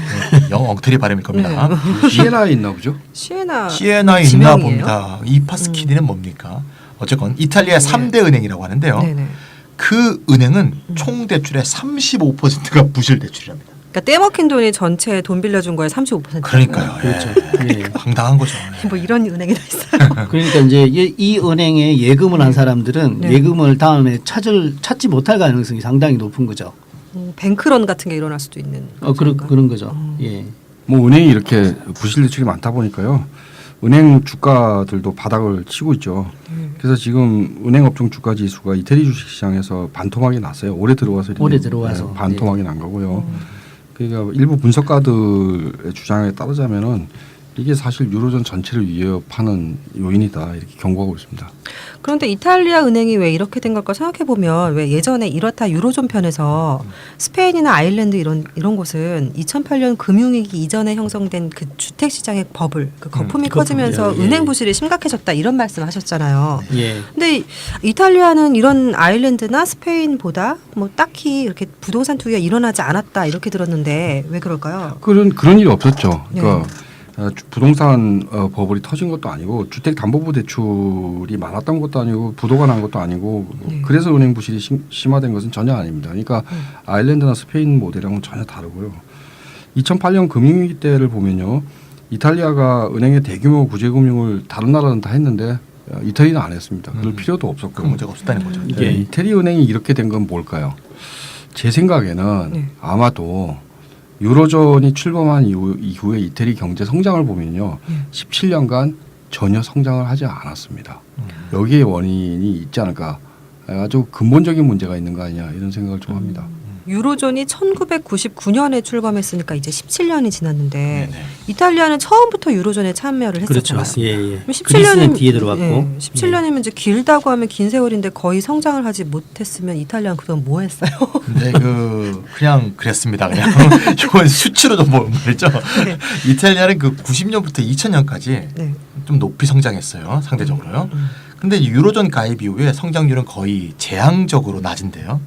영어 엉터리 발음일 겁니다.
시에나에 있나 보죠?
시에나에 있나
지명이에요?
봅니다. 이파스키디는 뭡니까? 어쨌건 이탈리아
네.
3대 은행이라고 하는데요.
네네.
그 은행은 총 대출의 35%가 부실 대출이랍니다.
그러니까 떼먹힌 돈이 전체 돈 빌려준 거에 35%.
그러니까요.
그렇죠.
예.
예.
황당한 거죠.
뭐 이런 은행이 다 있어요.
그러니까 이제 이 은행에 예금을 한 사람들은
네.
예금을 다음에 찾지 못할 가능성이 상당히 높은 거죠.
뱅크런 같은 게 일어날 수도 있는. 건가?
그런 거죠. 예.
뭐 은행이 이렇게 부실 대출이 많다 보니까요. 은행 주가들도 바닥을 치고 있죠. 그래서 지금 은행 업종 주가 지수가 이태리 주식시장에서 반토막이 났어요. 올해 들어와서 반토막이 난 거고요. 그러니까 일부 분석가들의 주장에 따르자면은 이게 사실 유로존 전체를 위협하는 요인이다 이렇게 경고하고 있습니다.
그런데 이탈리아 은행이 왜 이렇게 된 걸까 생각해 보면 왜 예전에 이렇다 유로존 편에서 스페인이나 아일랜드 이런 곳은 2008년 금융위기 이전에 형성된 그 주택 시장의 버블, 그 거품이 커지면서
예.
은행 부실이 심각해졌다 이런 말씀하셨잖아요.
예.
근데 이탈리아는 이런 아일랜드나 스페인보다 뭐 딱히 이렇게 부동산 투기가 일어나지 않았다 이렇게 들었는데 왜 그럴까요?
그런 일이 없었죠. 그러니까 부동산 버블이 터진 것도 아니고 주택담보부대출이 많았던 것도 아니고 부도가 난 것도 아니고 그래서 은행 부실이 심화된 것은 전혀 아닙니다. 그러니까 아일랜드나 스페인 모델하고는 전혀 다르고요. 2008년 금융위기 때를 보면요. 이탈리아가 은행의 대규모 구제금융을 다른 나라는 다 했는데 이태리는 안 했습니다. 그럴 필요도 없었고.
그런 문제가 없었다는 거죠.
네, 이태리 은행이 이렇게 된 건 뭘까요? 제 생각에는 아마도 유로존이 출범한 이후에 이태리 경제 성장을 보면요. 17년간 전혀 성장을 하지 않았습니다. 여기에 원인이 있지 않을까. 아주 근본적인 문제가 있는 거 아니냐 이런 생각을 좀 합니다.
유로존이 1999년에 출범했으니까 이제 17년이 지났는데
네네.
이탈리아는 처음부터 유로존에 참여를
그렇죠.
했었잖아요.
예, 예.
그럼
그리스는 뒤에 들어왔고.
예, 17년이면 이제 길다고 하면 긴 세월인데 거의 성장을 하지 못했으면 이탈리아는 그동안 뭐 했어요?
근데 그냥 그랬습니다. 그냥 이건 수치로 좀 말이죠.
네.
이탈리아는 그 90년부터 2000년까지
네.
좀 높이 성장했어요. 상대적으로요. 근데 유로존 가입 이후에 성장률은 거의 재앙적으로 낮은데요.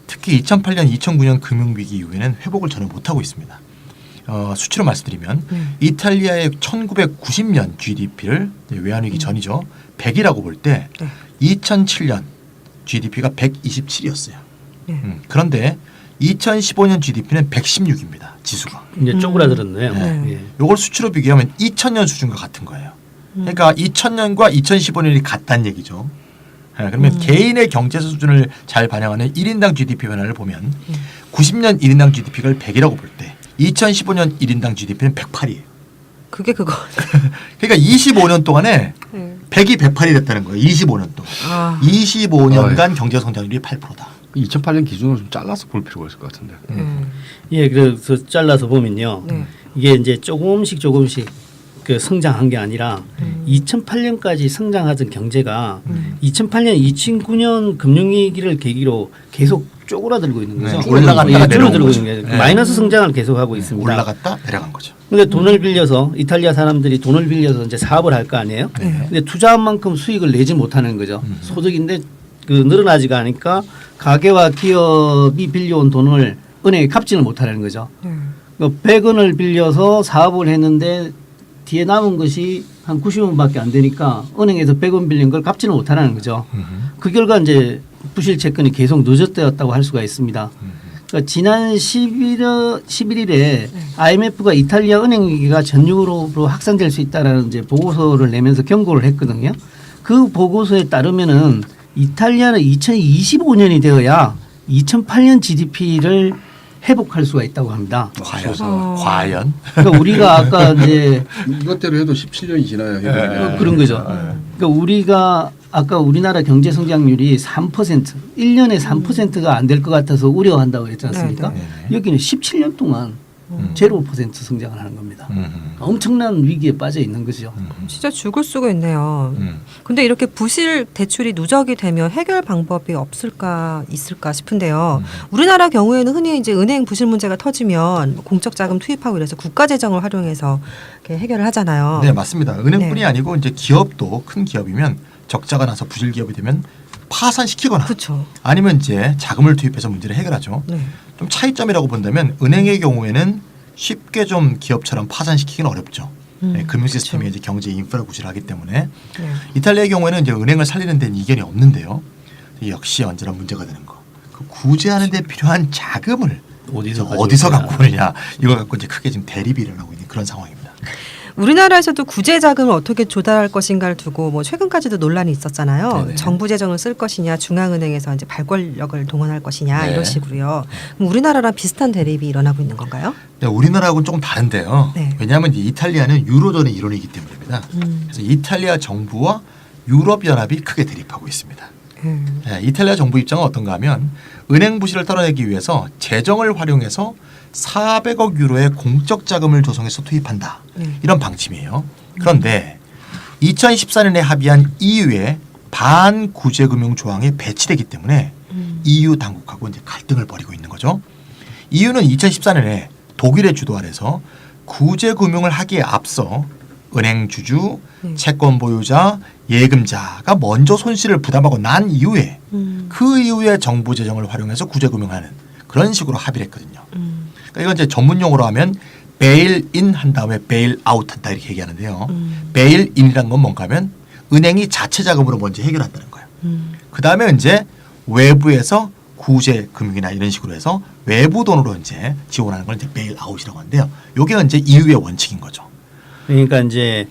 특히 2008년, 2009년 금융위기 이후에는 회복을 전혀 못하고 있습니다. 수치로 말씀드리면 이탈리아의 1990년 GDP를 외환위기 전이죠. 100이라고 볼 때
네.
2007년 GDP가 127이었어요.
네.
그런데 2015년 GDP는 116입니다. 지수가.
이제 쪼그라들었네요.
네.
예.
이걸 수치로 비교하면 2000년 수준과 같은 거예요. 그러니까 2000년과 2015년이 같다는 얘기죠. 그러면 개인의 경제 수준을 잘 반영하는 1인당 GDP 변화를 보면 90년 1인당 GDP가 100이라고 볼 때 2015년 1인당 GDP는 108이에요.
그게 그거.
그러니까 25년 동안에
네.
100이 108이 됐다는 거예요. 25년 동안.
아.
25년간 경제 성장률이 8%다.
2008년 기준으로 좀 잘라서 볼 필요가 있을 것 같은데.
예, 그래서 잘라서 보면요.
네.
이게 이제 조금씩 그 성장한 게 아니라 2008년까지 성장하던 경제가 2008년, 2009년 금융위기를 계기로 계속 쪼그라들고 있는 거죠.
네, 올라갔다가
예,
내려오는
줄어들고
거죠.
있는 게
네.
마이너스 성장을 계속하고 있습니다.
올라갔다 내려간 거죠.
근데 돈을 빌려서 이탈리아 사람들이 돈을 빌려서 이제 사업을 할 거 아니에요.
네.
근데 투자한 만큼 수익을 내지 못하는 거죠. 소득인데 그 늘어나지가 않으니까 가게와 기업이 빌려온 돈을 은행에 갚지는 못하는 거죠.
네.
100원을 빌려서 사업을 했는데 뒤에 남은 것이 한 90원밖에 안 되니까 은행에서 100원 빌린 걸 갚지는 못하는 거죠. 그 결과 이제 부실 채권이 계속 누적되었다고 할 수가 있습니다. 그러니까 지난 11일에 IMF가 이탈리아 은행 위기가 전 유럽으로 확산될 수 있다라는 이제 보고서를 내면서 경고를 했거든요. 그 보고서에 따르면은 이탈리아는 2025년이 되어야 2008년 GDP를 회복할 수가 있다고 합니다.
과연?
그러니까 우리가 아까 이제
이것대로 해도 17년이 지나야 해요.
그런 거죠. 그러니까 우리가 아까 우리나라 경제 성장률이 3%, 1년에 3%가 안 될 것 같아서 우려한다고 했지 않습니까?
네,
여기는 17년 동안 0% 성장을 하는 겁니다. 엄청난 위기에 빠져 있는 거죠.
진짜 죽을 수가 있네요. 근데 이렇게 부실 대출이 누적이 되면 해결 방법이 있을까 싶은데요. 우리나라 경우에는 흔히 이제 은행 부실 문제가 터지면 공적 자금 투입하고 이래서 국가 재정을 활용해서 이렇게 해결을 하잖아요.
네, 맞습니다. 은행뿐이
네.
아니고 이제 기업도 큰 기업이면 적자가 나서 부실 기업이 되면 파산시키거나
그렇죠.
아니면 이제 자금을 투입해서 문제를 해결하죠.
네.
좀 차이점이라고 본다면 은행의 경우에는 쉽게 좀 기업처럼 파산시키기는 어렵죠. 네, 금융 시스템이
그렇죠.
이제 경제 인프라 구실을 하기 때문에
네.
이탈리아의 경우에는 이제 은행을 살리는 데는 이견이 없는데요. 역시 언제나 문제가 되는 거. 그 구제하는 데 필요한 자금을 어디서 갖고 오느냐. 이걸 갖고 이제 크게 지금 대립이 일어나고 있는 그런 상황입니다.
우리나라에서도 구제 자금을 어떻게 조달할 것인가를 두고 뭐 최근까지도 논란이 있었잖아요.
네네.
정부 재정을 쓸 것이냐, 중앙은행에서 이제 발권력을 동원할 것이냐
네.
이런 식으로요. 그럼 우리나라랑 비슷한 대립이 일어나고 있는 건가요?
네, 우리나라하고는 조금 다른데요.
네.
왜냐하면 이제 이탈리아는 유로존의 일원이기 때문입니다. 그래서 이탈리아 정부와 유럽연합이 크게 대립하고 있습니다. 네, 이탈리아 정부 입장은 어떤가 하면 은행 부실을 털어내기 위해서 재정을 활용해서 400억 유로의 공적 자금을 조성해서 투입한다. 이런 방침이에요. 그런데 2014년에 합의한 EU의 반구제금융 조항이 배치되기 때문에 EU 당국하고 이제 갈등을 벌이고 있는 거죠. EU는 2014년에 독일의 주도 아래서 구제금융을 하기에 앞서 은행 주주, 채권 보유자, 예금자가 먼저 손실을 부담하고 난 이후에 그 이후에 정부 재정을 활용해서 구제금융하는 그런 식으로 합의를 했거든요. 그러니까 이건 이제 전문 용어로 하면 베일인 한 다음에 베일아웃 한다 이렇게 얘기하는데요. 베일인이란 건 뭔가 하면 은행이 자체 자금으로 먼저 해결한다는 거예요. 그 다음에 이제 외부에서 구제 금융이나 이런 식으로 해서 외부 돈으로 이제 지원하는 걸 이제 베일아웃이라고 하는데요. 이게 이제 EU의 원칙인 거죠.
그러니까 이제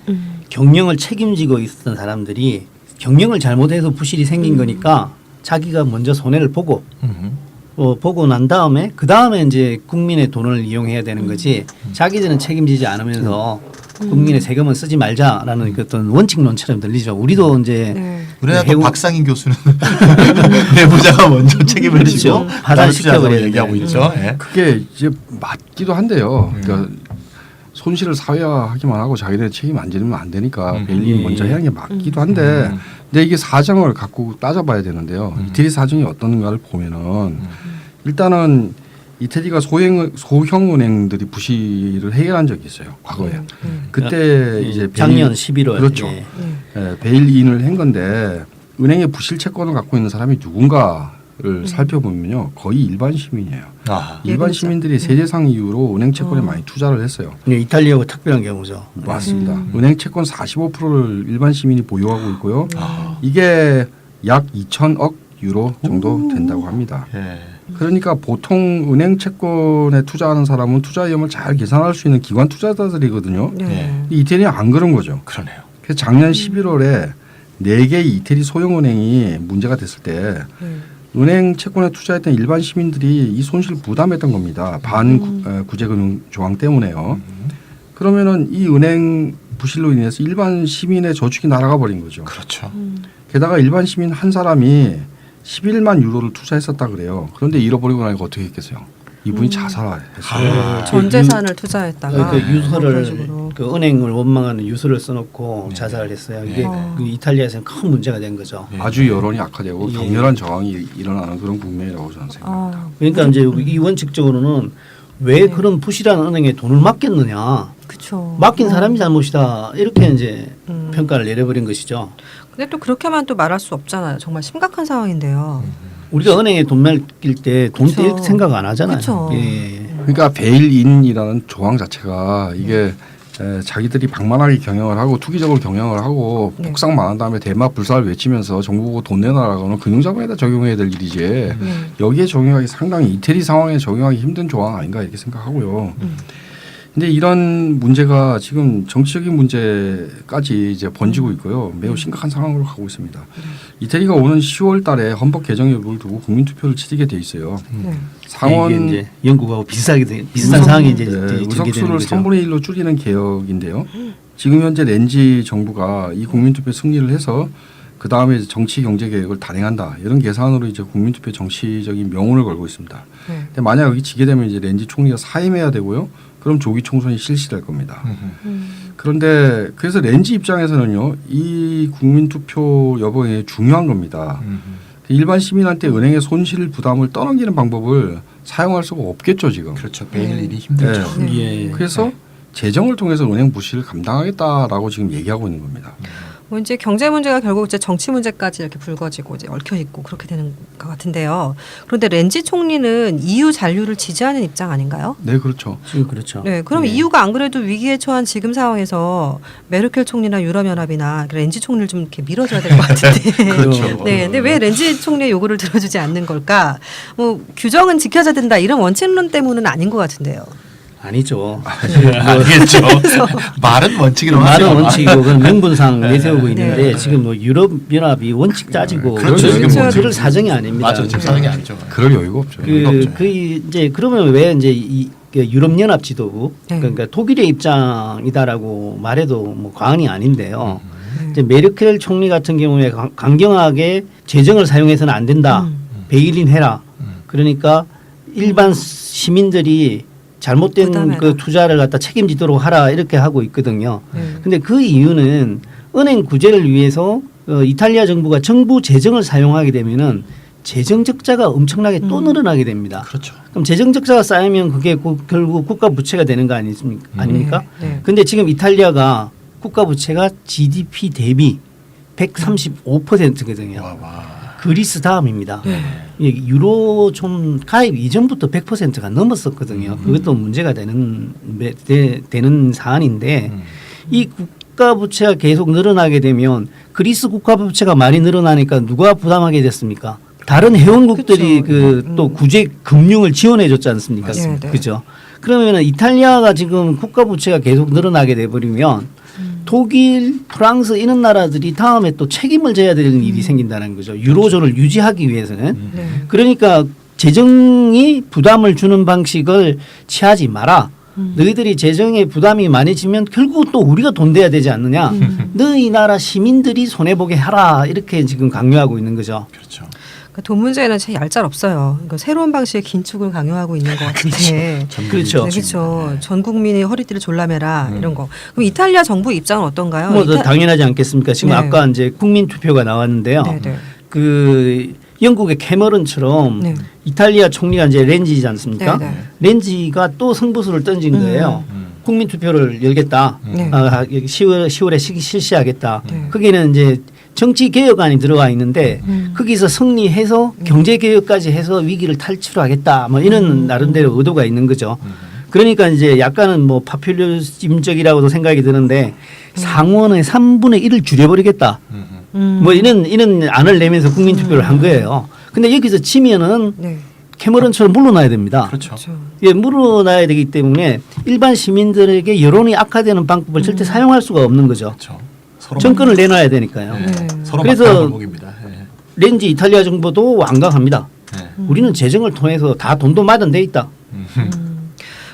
경영을 책임지고 있었던 사람들이 경영을 잘못해서 부실이 생긴 거니까 자기가 먼저 손해를 보고 보고 난 다음에 그 다음에 이제 국민의 돈을 이용해야 되는 거지 자기들은 책임지지 않으면서 국민의 세금은 쓰지 말자라는 그 어떤 원칙론처럼 들리죠. 우리도 이제
네.
우리나라
해운-
박상인 교수는 내부자가 먼저 책임을 지고
그렇죠. 하달시켜버려야
얘기하고
되는데.
있죠. 예.
그게 이제 맞기도 한데요. 그러니까 손실을 사회화하기만 하고 자기네 책임 안 지면 안 되니까 베일이
예.
먼저 해야 하는 게 맞기도 한데 근데 이게 사정을 갖고 따져봐야 되는데요. 이태리 사정이 어떤가를 보면은 일단은 이태리가 소형 은행들이 부실을 해결한 적이 있어요. 과거에. 그때 이제
작년 11월
그렇죠.
예.
예, 베일인을 한 건데 은행의 부실 채권을 갖고 있는 사람이 누군가를 살펴보면요. 거의 일반 시민이에요.
아.
일반
예금자.
시민들이 세대상 이후로 은행 채권에 많이 투자를 했어요.
예, 이탈리아하고 특별한 경우죠.
맞습니다. 은행 채권 45%를 일반 시민이 보유하고 있고요.
아.
이게 약 2천억 유로 정도 된다고 합니다.
예.
그러니까 보통 은행 채권에 투자하는 사람은 투자 위험을 잘 계산할 수 있는 기관 투자자들이거든요.
네.
예.
근데 이태리는 안 그런 거죠.
그러네요.
그래서 작년 11월에 4개의 이태리 소형은행이 문제가 됐을 때
네.
은행 채권에 투자했던 일반 시민들이 이 손실을 부담했던 겁니다. 반구제금융 조항 때문에요. 그러면은 이 은행 부실로 인해서 일반 시민의 저축이 날아가 버린 거죠.
그렇죠.
게다가 일반 시민 한 사람이 11만 유로를 투자했었다 그래요. 그런데 잃어버리고 나니까 어떻게 했겠어요? 이분이 자살했어요.
아.
전 재산을 투자했다가
그 유서를
그런 식으로.
그 은행을 원망하는 유서를 써놓고 자살을 했어요. 이게
네.
그 이탈리아에서는 큰 문제가 된 거죠.
아주 여론이 악화되고
예.
격렬한 저항이 일어나는 그런 국면이라고 저는 생각합니다.
아,
그러니까 이제 이 원칙적으로는 왜 그런 부실한 은행에 돈을 맡겼느냐?
그렇죠.
맡긴 사람이 잘못이다. 이렇게 이제
음.
평가를 내려버린 것이죠.
근데 또 그렇게만 또 말할 수 없잖아요. 정말 심각한 상황인데요.
우리가 은행에 돈 맡길 때 돈
그쵸.
뗄 생각 안 하잖아요.
그쵸.
예.
그러니까 베일인이라는 조항 자체가 이게 자기들이 방만하게 경영을 하고 투기적으로 경영을 하고
네.
폭삭 망한 다음에 대마 불사를 외치면서 정부 보고 돈 내놔라고는 금융자본에다 적용해야 될 일이지
네.
여기에 적용하기 상당히 이태리 상황에 적용하기 힘든 조항 아닌가 이렇게 생각하고요. 근데 이런 문제가 지금 정치적인 문제까지 이제 번지고 있고요. 매우 심각한 상황으로 가고 있습니다. 이태리가 오는 10월 달에 헌법 개정 여부를 두고 국민 투표를 치르게 돼 있어요.
네.
상원
이게 이제 영국하고 비슷한 상황이 이제 전개되는
의석수를
거죠.
3분의 1로 줄이는 개혁인데요. 지금 현재 렌지 정부가 이 국민투표 승리를 해서 그 다음에 정치 경제 개혁을 단행한다 이런 계산으로 이제 국민투표 정치적인 명운을 걸고 있습니다.
네.
근데 만약 여기 지게 되면 이제 렌지 총리가 사임해야 되고요. 그럼 조기 총선이 실시될 겁니다. 그런데 그래서 렌지 입장에서는요, 이 국민투표 여부에 중요한 겁니다. 일반 시민한테 은행의 손실 부담을 떠넘기는 방법을 사용할 수가 없겠죠 지금.
그렇죠. 베일 일이 힘들죠.
예.
그래서 재정을 통해서 은행 부실을 감당하겠다라고 지금 얘기하고 있는 겁니다.
뭐 이제 경제 문제가 결국 이제 정치 문제까지 이렇게 불거지고 이제 얽혀 있고 그렇게 되는 것 같은데요. 그런데 렌지 총리는 EU 잔류를 지지하는 입장 아닌가요?
네, 그렇죠.
지금 그렇죠.
네, 그럼
예.
EU가 안 그래도 위기에 처한 지금 상황에서 메르켈 총리나 유럽연합이나 렌지 총리를 좀 이렇게 밀어줘야 될 것 같은데.
그렇죠.
네, 근데 왜 렌지 총리의 요구를 들어주지 않는 걸까? 뭐 규정은 지켜져야 된다 이런 원칙론 때문은 아닌 것 같은데요.
아니죠.
알겠죠. 말은 원칙이라고
말은
하죠.
원칙이고 그건 명분상 내세우고 있는데
네.
지금 뭐 유럽 연합이 원칙 따지고
그렇죠.
지금 뭐
그럴 사정이 아닙니다.
맞아. 지금 사는 게 아니죠.
그럴 여유가 없죠.
그 이제 그러면 왜 이제 이 유럽 연합 지도부
네.
그러니까 독일의 입장이다라고 말해도 뭐 과언이 아닌데요. 이제 메르켈 총리 같은 경우에 강경하게 재정을 사용해서는 안 된다. 베일인 해라. 그러니까 일반 시민들이 잘못된
부담해라.
그 투자를 갖다 책임지도록 하라 이렇게 하고 있거든요.
네.
근데 그 이유는 은행 구제를 위해서 이탈리아 정부가 정부 재정을 사용하게 되면은 재정 적자가 엄청나게 또 늘어나게 됩니다.
그렇죠.
그럼 재정 적자가 쌓이면 그게 결국 국가 부채가 되는 거 아닙니까?
네.
근데 지금 이탈리아가 국가 부채가 GDP 대비 135%거든요.
와.
그리스 다음입니다. 이 유로 좀 가입 이전부터 100%가 넘었었거든요. 그것도 문제가 되는 사안인데 이 국가 부채가 계속 늘어나게 되면 그리스 국가 부채가 많이 늘어나니까 누가 부담하게 됐습니까? 다른 회원국들이
그쵸.
또 구제 금융을 지원해 줬지 않습니까?
맞습니다.
그죠? 그러면 이탈리아가 지금 국가 부채가 계속 늘어나게 돼 버리면 독일, 프랑스 이런 나라들이 다음에 또 책임을 져야 되는 일이 생긴다는 거죠. 유로존을 유지하기 위해서는.
네.
그러니까 재정이 부담을 주는 방식을 취하지 마라. 너희들이 재정에 부담이 많이 지면 결국 또 우리가 돈 대야 되지 않느냐. 너희 나라 시민들이 손해보게 하라. 이렇게 지금 강요하고 있는 거죠.
그렇죠.
그러니까 돈 문제는 참 얄짤없어요. 그러니까 새로운 방식의 긴축을 강요하고 있는 것 같은데.
그렇죠.
네, 그렇죠. 전 국민의 허리띠를 졸라매라 이런 거. 그럼 이탈리아 정부 입장은 어떤가요?
뭐 당연하지 않겠습니까? 지금
네.
아까 이제 국민 투표가 나왔는데요.
네, 네.
그 영국의 캐머런처럼
네.
이탈리아 총리가 이제 렌지지 않습니까?
네, 네.
렌지가 또 승부수를 던진 거예요. 국민 투표를 열겠다.
네.
10월에 실시하겠다.
네.
거기는 이제 정치 개혁안이 들어가 있는데 거기서 승리해서 경제 개혁까지 해서 위기를 탈출하겠다. 뭐 이런 나름대로 의도가 있는 거죠. 그러니까 이제 약간은 뭐 파퓰리즘적이라고도 생각이 드는데 상원의 3분의 1을 줄여버리겠다. 뭐 이런 안을 내면서 국민 투표를 한 거예요. 근데 여기서 지면은
네.
캐머런처럼 물러나야 됩니다.
그렇죠.
그렇죠.
예, 물러나야 되기 때문에 일반 시민들에게 여론이 악화되는 방법을 절대 사용할 수가 없는 거죠.
그렇죠. 서로
정권을 내놔야 되니까요.
네.
네.
서로
그래서
막다른 골목입니다. 네.
렌지 이탈리아 정부도 완강합니다.
네.
우리는 재정을 통해서 다 돈도 마련돼 있다.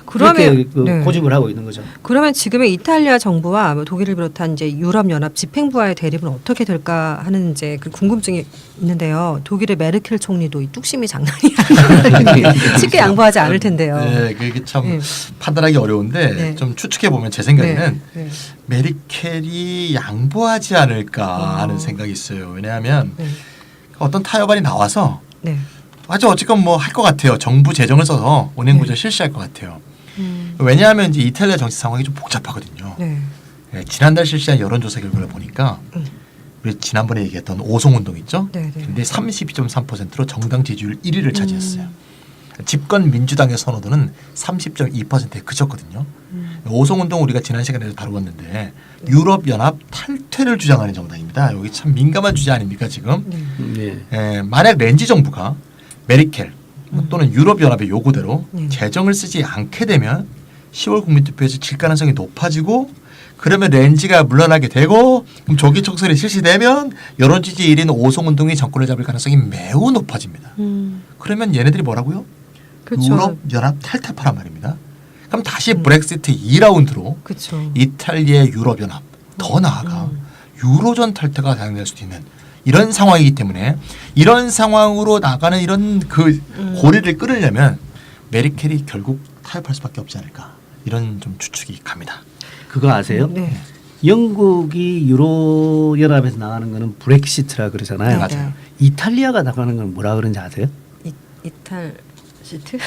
그렇게
그러면
그
네.
고집을 하고 있는 거죠.
그러면 지금의 이탈리아 정부와 뭐 독일을 비롯한 이제 유럽 연합 집행부와의 대립은 어떻게 될까 하는 이제 그 궁금증이 있는데요. 독일의 메르켈 총리도 이 뚝심이 장난이 아니에요. 쉽게 양보하지 않을 텐데요.
네, 그게 참
네.
판단하기 어려운데
네.
좀 추측해 보면 제 생각에는
네.
메르켈이 양보하지 않을까 하는 생각이 있어요. 왜냐하면
네.
어떤 타협안이 나와서
네.
아주 어쨌건 뭐 할 것 같아요. 정부 재정을 써서 운행 구조 를 실시할 것 같아요. 왜냐하면 이제 이탈리아 정치 상황이 좀 복잡하거든요.
네.
네, 지난달 실시한 여론조사 결과를 보니까 우리 지난번에 얘기했던 오송운동 있죠?
네, 네.
근데 32.3%로 정당 지지율 1위를 차지했어요. 집권 민주당의 선호도는 30.2%에 그쳤거든요. 오송운동 우리가 지난 시간에도 다루었는데 유럽연합 탈퇴를 주장하는 정당입니다. 여기 참 민감한 주제 아닙니까 지금?
네.
만약 렌지 정부가 메르켈 또는 유럽연합의 요구대로
네.
재정을 쓰지 않게 되면 10월 국민투표에서 질 가능성이 높아지고 그러면 렌지가 물러나게 되고 그럼 조기 총선이 실시되면 여론 지지 1위인 오송운동이 정권을 잡을 가능성이 매우 높아집니다. 그러면 얘네들이 뭐라고요?
그렇죠.
유럽연합 탈퇴파란 말입니다. 그럼 다시 브렉시트 2라운드로
그렇죠.
이탈리아의 유럽연합 더 나아가 유로존 탈퇴가 가능할 수도 있는 이런 상황이기 때문에 이런 상황으로 나가는 이런 그 고리를 끊으려면 메르켈이 결국 타협할 수밖에 없지 않을까 이런 좀 추측이 갑니다.
그거 아세요?
네.
영국이 유로 연합에서 나가는 거는 브렉시트라 그러잖아요.
네,
맞아요.
이탈리아가 나가는 건 뭐라 그런지 아세요?
이탈 시트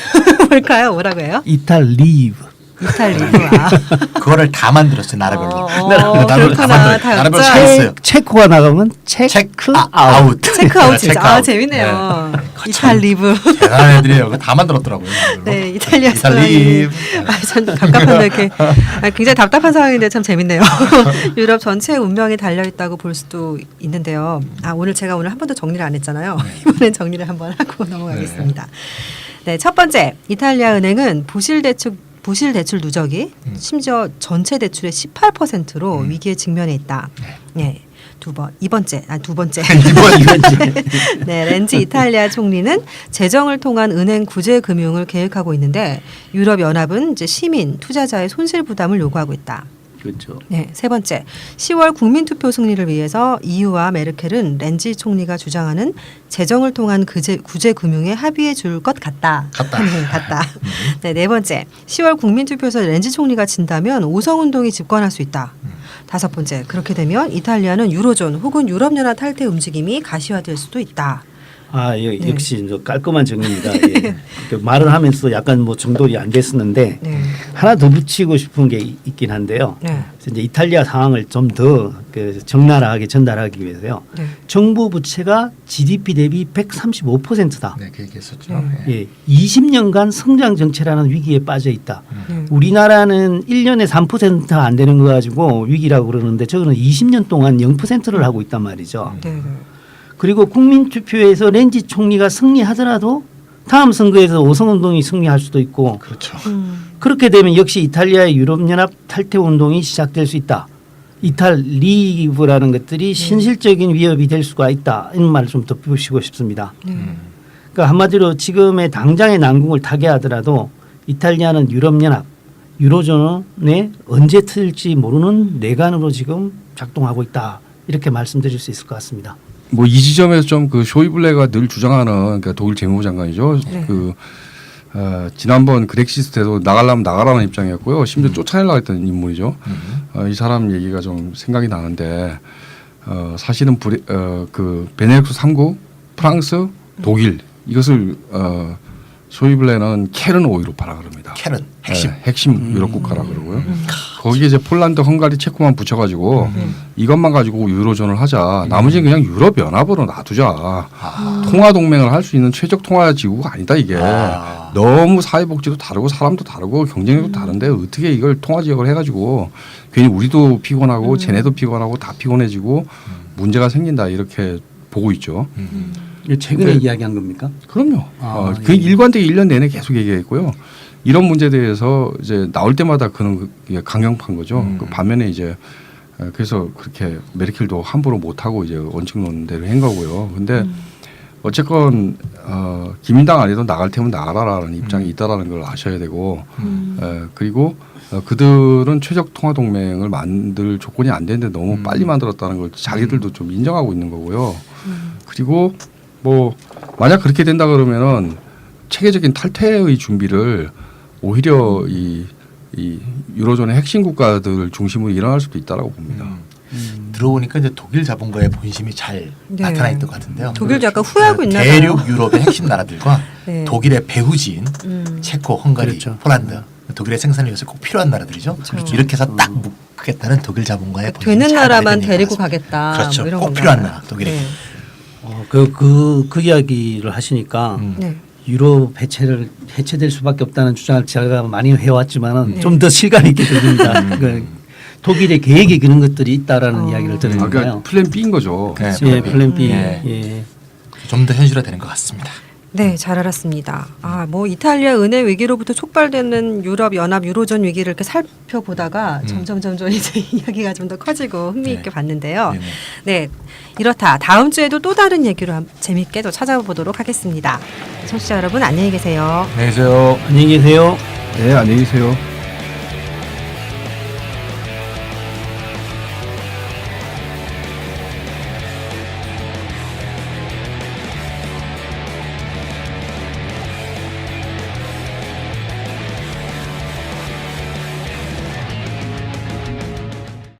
뭘까요? 뭐라고 해요?
이탈리브.
이탈리아.
그거를 다 만들었어요 나라별로.
나라별로
나라별로 다 만들어요.
다
나라별로
였죠.
다 했어요.
체코가 나가면 체크 아웃.
체크아웃 진짜. 아
체크아웃.
재밌네요.
네.
이탈리브.
대단한 애들이에요. 그거 다 만들었더라고요. 나라별로.
네, 이탈리아
이탈리브.
전 갑갑한데 이렇게 굉장히 답답한 상황인데 참 재밌네요. 유럽 전체의 운명이 달려 있다고 볼 수도 있는데요. 제가 오늘 한 번도 정리를 안 했잖아요. 이번엔 정리를 한번 하고 넘어가겠습니다. 네, 첫 번째 이탈리아 은행은 부실 대출 누적이 심지어 전체 대출의 18%로 위기에 직면해 있다. 네. 두 번째. 네, 렌지 이탈리아 총리는 재정을 통한 은행 구제 금융을 계획하고 있는데 유럽 연합은 이제 시민 투자자의 손실 부담을 요구하고 있다.
그렇죠.
네, 세 번째. 10월 국민투표 승리를 위해서 EU와 메르켈은 렌지 총리가 주장하는 재정을 통한 구제 금융에 합의해 줄 것 같다. 같다. 네, 네 번째. 10월 국민투표에서 렌지 총리가 진다면 오성운동이 집권할 수 있다. 다섯 번째. 그렇게 되면 이탈리아는 유로존 혹은 유럽연합 탈퇴 움직임이 가시화될 수도 있다.
역시 이제 깔끔한 정리입니다. 예. 그 말을 하면서 약간 뭐 정돌이 안 됐었는데
네.
하나 더 붙이고 싶은 게 있긴 한데요.
네.
그래서 이제 이탈리아 상황을 좀 더 적나라하게 전달하기 위해서요.
네.
정부 부채가 GDP 대비 135%다.
네, 그 얘기했었죠.
네.
네.
예, 20년간 성장 정체라는 위기에 빠져 있다.
네.
우리나라는 1년에 3%가 안 되는 거 가지고 위기라고 그러는데 저거는 20년 동안 0%를 하고 있단 말이죠.
네. 네.
그리고 국민투표에서 렌지 총리가 승리하더라도 다음 선거에서 오성운동이 승리할 수도 있고
그렇죠.
그렇게 되면 역시 이탈리아의 유럽연합 탈퇴 운동이 시작될 수 있다. 이탈리브라는 것들이 신실적인 위협이 될 수가 있다. 이런 말을 좀 덧붙이고 싶습니다. 그러니까 한마디로 지금의 당장의 난국을 타개하더라도 이탈리아는 유럽연합, 유로존에 언제 틀지 모르는 내관으로 지금 작동하고 있다. 이렇게 말씀드릴 수 있을 것 같습니다.
뭐 이 지점에서 좀 그 쇼이블레가 늘 주장하는 그러니까 독일 재무부 장관이죠.
네.
지난번 그렉시트 때도 나가려면 나가라는 입장이었고요. 심지어 쫓아내려고 했던 인물이죠. 이 사람 얘기가 좀 생각이 나는데 사실은 그 베네룩스 3국 프랑스, 독일 이것을 쇼이블레는 켈은 오이로 봐라 그럽니다.
켈은 핵심.
네, 핵심 유럽 국가라 그러고요. 거기에 이제 폴란드, 헝가리, 체코만 붙여가지고 이것만 가지고 유로존을 하자. 나머지는 그냥 유럽 연합으로 놔두자. 통화 동맹을 할 수 있는 최적 통화 지구가 아니다 이게. 너무 사회복지도 다르고 사람도 다르고 경쟁력도 다른데 어떻게 이걸 통화 지역을 해가지고 괜히 우리도 피곤하고 쟤네도 피곤하고 다 피곤해지고 문제가 생긴다 이렇게 보고 있죠.
이게 최근에
근데-
이야기한 겁니까?
그럼요. 그
예.
일관되게 1년 내내 계속 얘기했고요. 이런 문제에 대해서 이제 나올 때마다 그런 게 강경한 거죠. 그 반면에 이제 그래서 그렇게 메르켈도 함부로 못 하고 이제 원칙론대로 한 거고요. 근데 어쨌건 기민당 안에도 나갈 테면 나가라라는 입장이 있다라는 걸 아셔야 되고 그리고 그들은 최적 통화 동맹을 만들 조건이 안 되는데 너무 빨리 만들었다는 걸 자기들도 좀 인정하고 있는 거고요. 그리고 뭐 만약 그렇게 된다 그러면은 체계적인 탈퇴의 준비를 오히려 이 유로존의 핵심 국가들 중심으로 일어날 수도 있다라고 봅니다.
들어오니까 이제 독일 자본가의 본심이 잘
네.
나타나 있던 것 같은데요.
독일도 약간 후회하고 있나 봐요.
대륙 유럽의 핵심 나라들과
네.
독일의 배후지인 체코, 헝가리,
그렇죠.
폴란드 독일의 생산을 위해서 꼭 필요한 나라들이죠. 이렇게 해서 딱 묶겠다는 독일 자본가의 본심이
되는
잘
나라만
발견된 것
데리고
같습니다.
가겠다.
그렇죠.
뭐 이런
꼭
건가
필요한
봐요.
나라 독일이.
네.
그 이야기를 하시니까
네.
유럽 해체될 수밖에 없다는 주장을 제가 많이 해왔지만은
네.
좀 더 실감 있게 들립니다. 그 독일의 계획에 그런 것들이 있다라는 이야기를 들으니까요.
그러니까 플랜 B인 거죠.
네,
예, 플랜 B.
예.
예.
좀 더 현실화되는 것 같습니다.
네, 잘 알았습니다. 뭐 이탈리아 은혜 위기로부터 촉발되는 유럽 연합 유로존 위기를 이렇게 살펴보다가 점점 이제 이야기가 좀 더 커지고 흥미있게
네.
봤는데요.
네네.
네, 이렇다. 다음 주에도 또 다른 얘기로 재밌게 또 찾아보도록 하겠습니다. 청취자 여러분 안녕히 계세요.
안녕히 계세요.
안녕히 계세요.
네, 안녕히 계세요.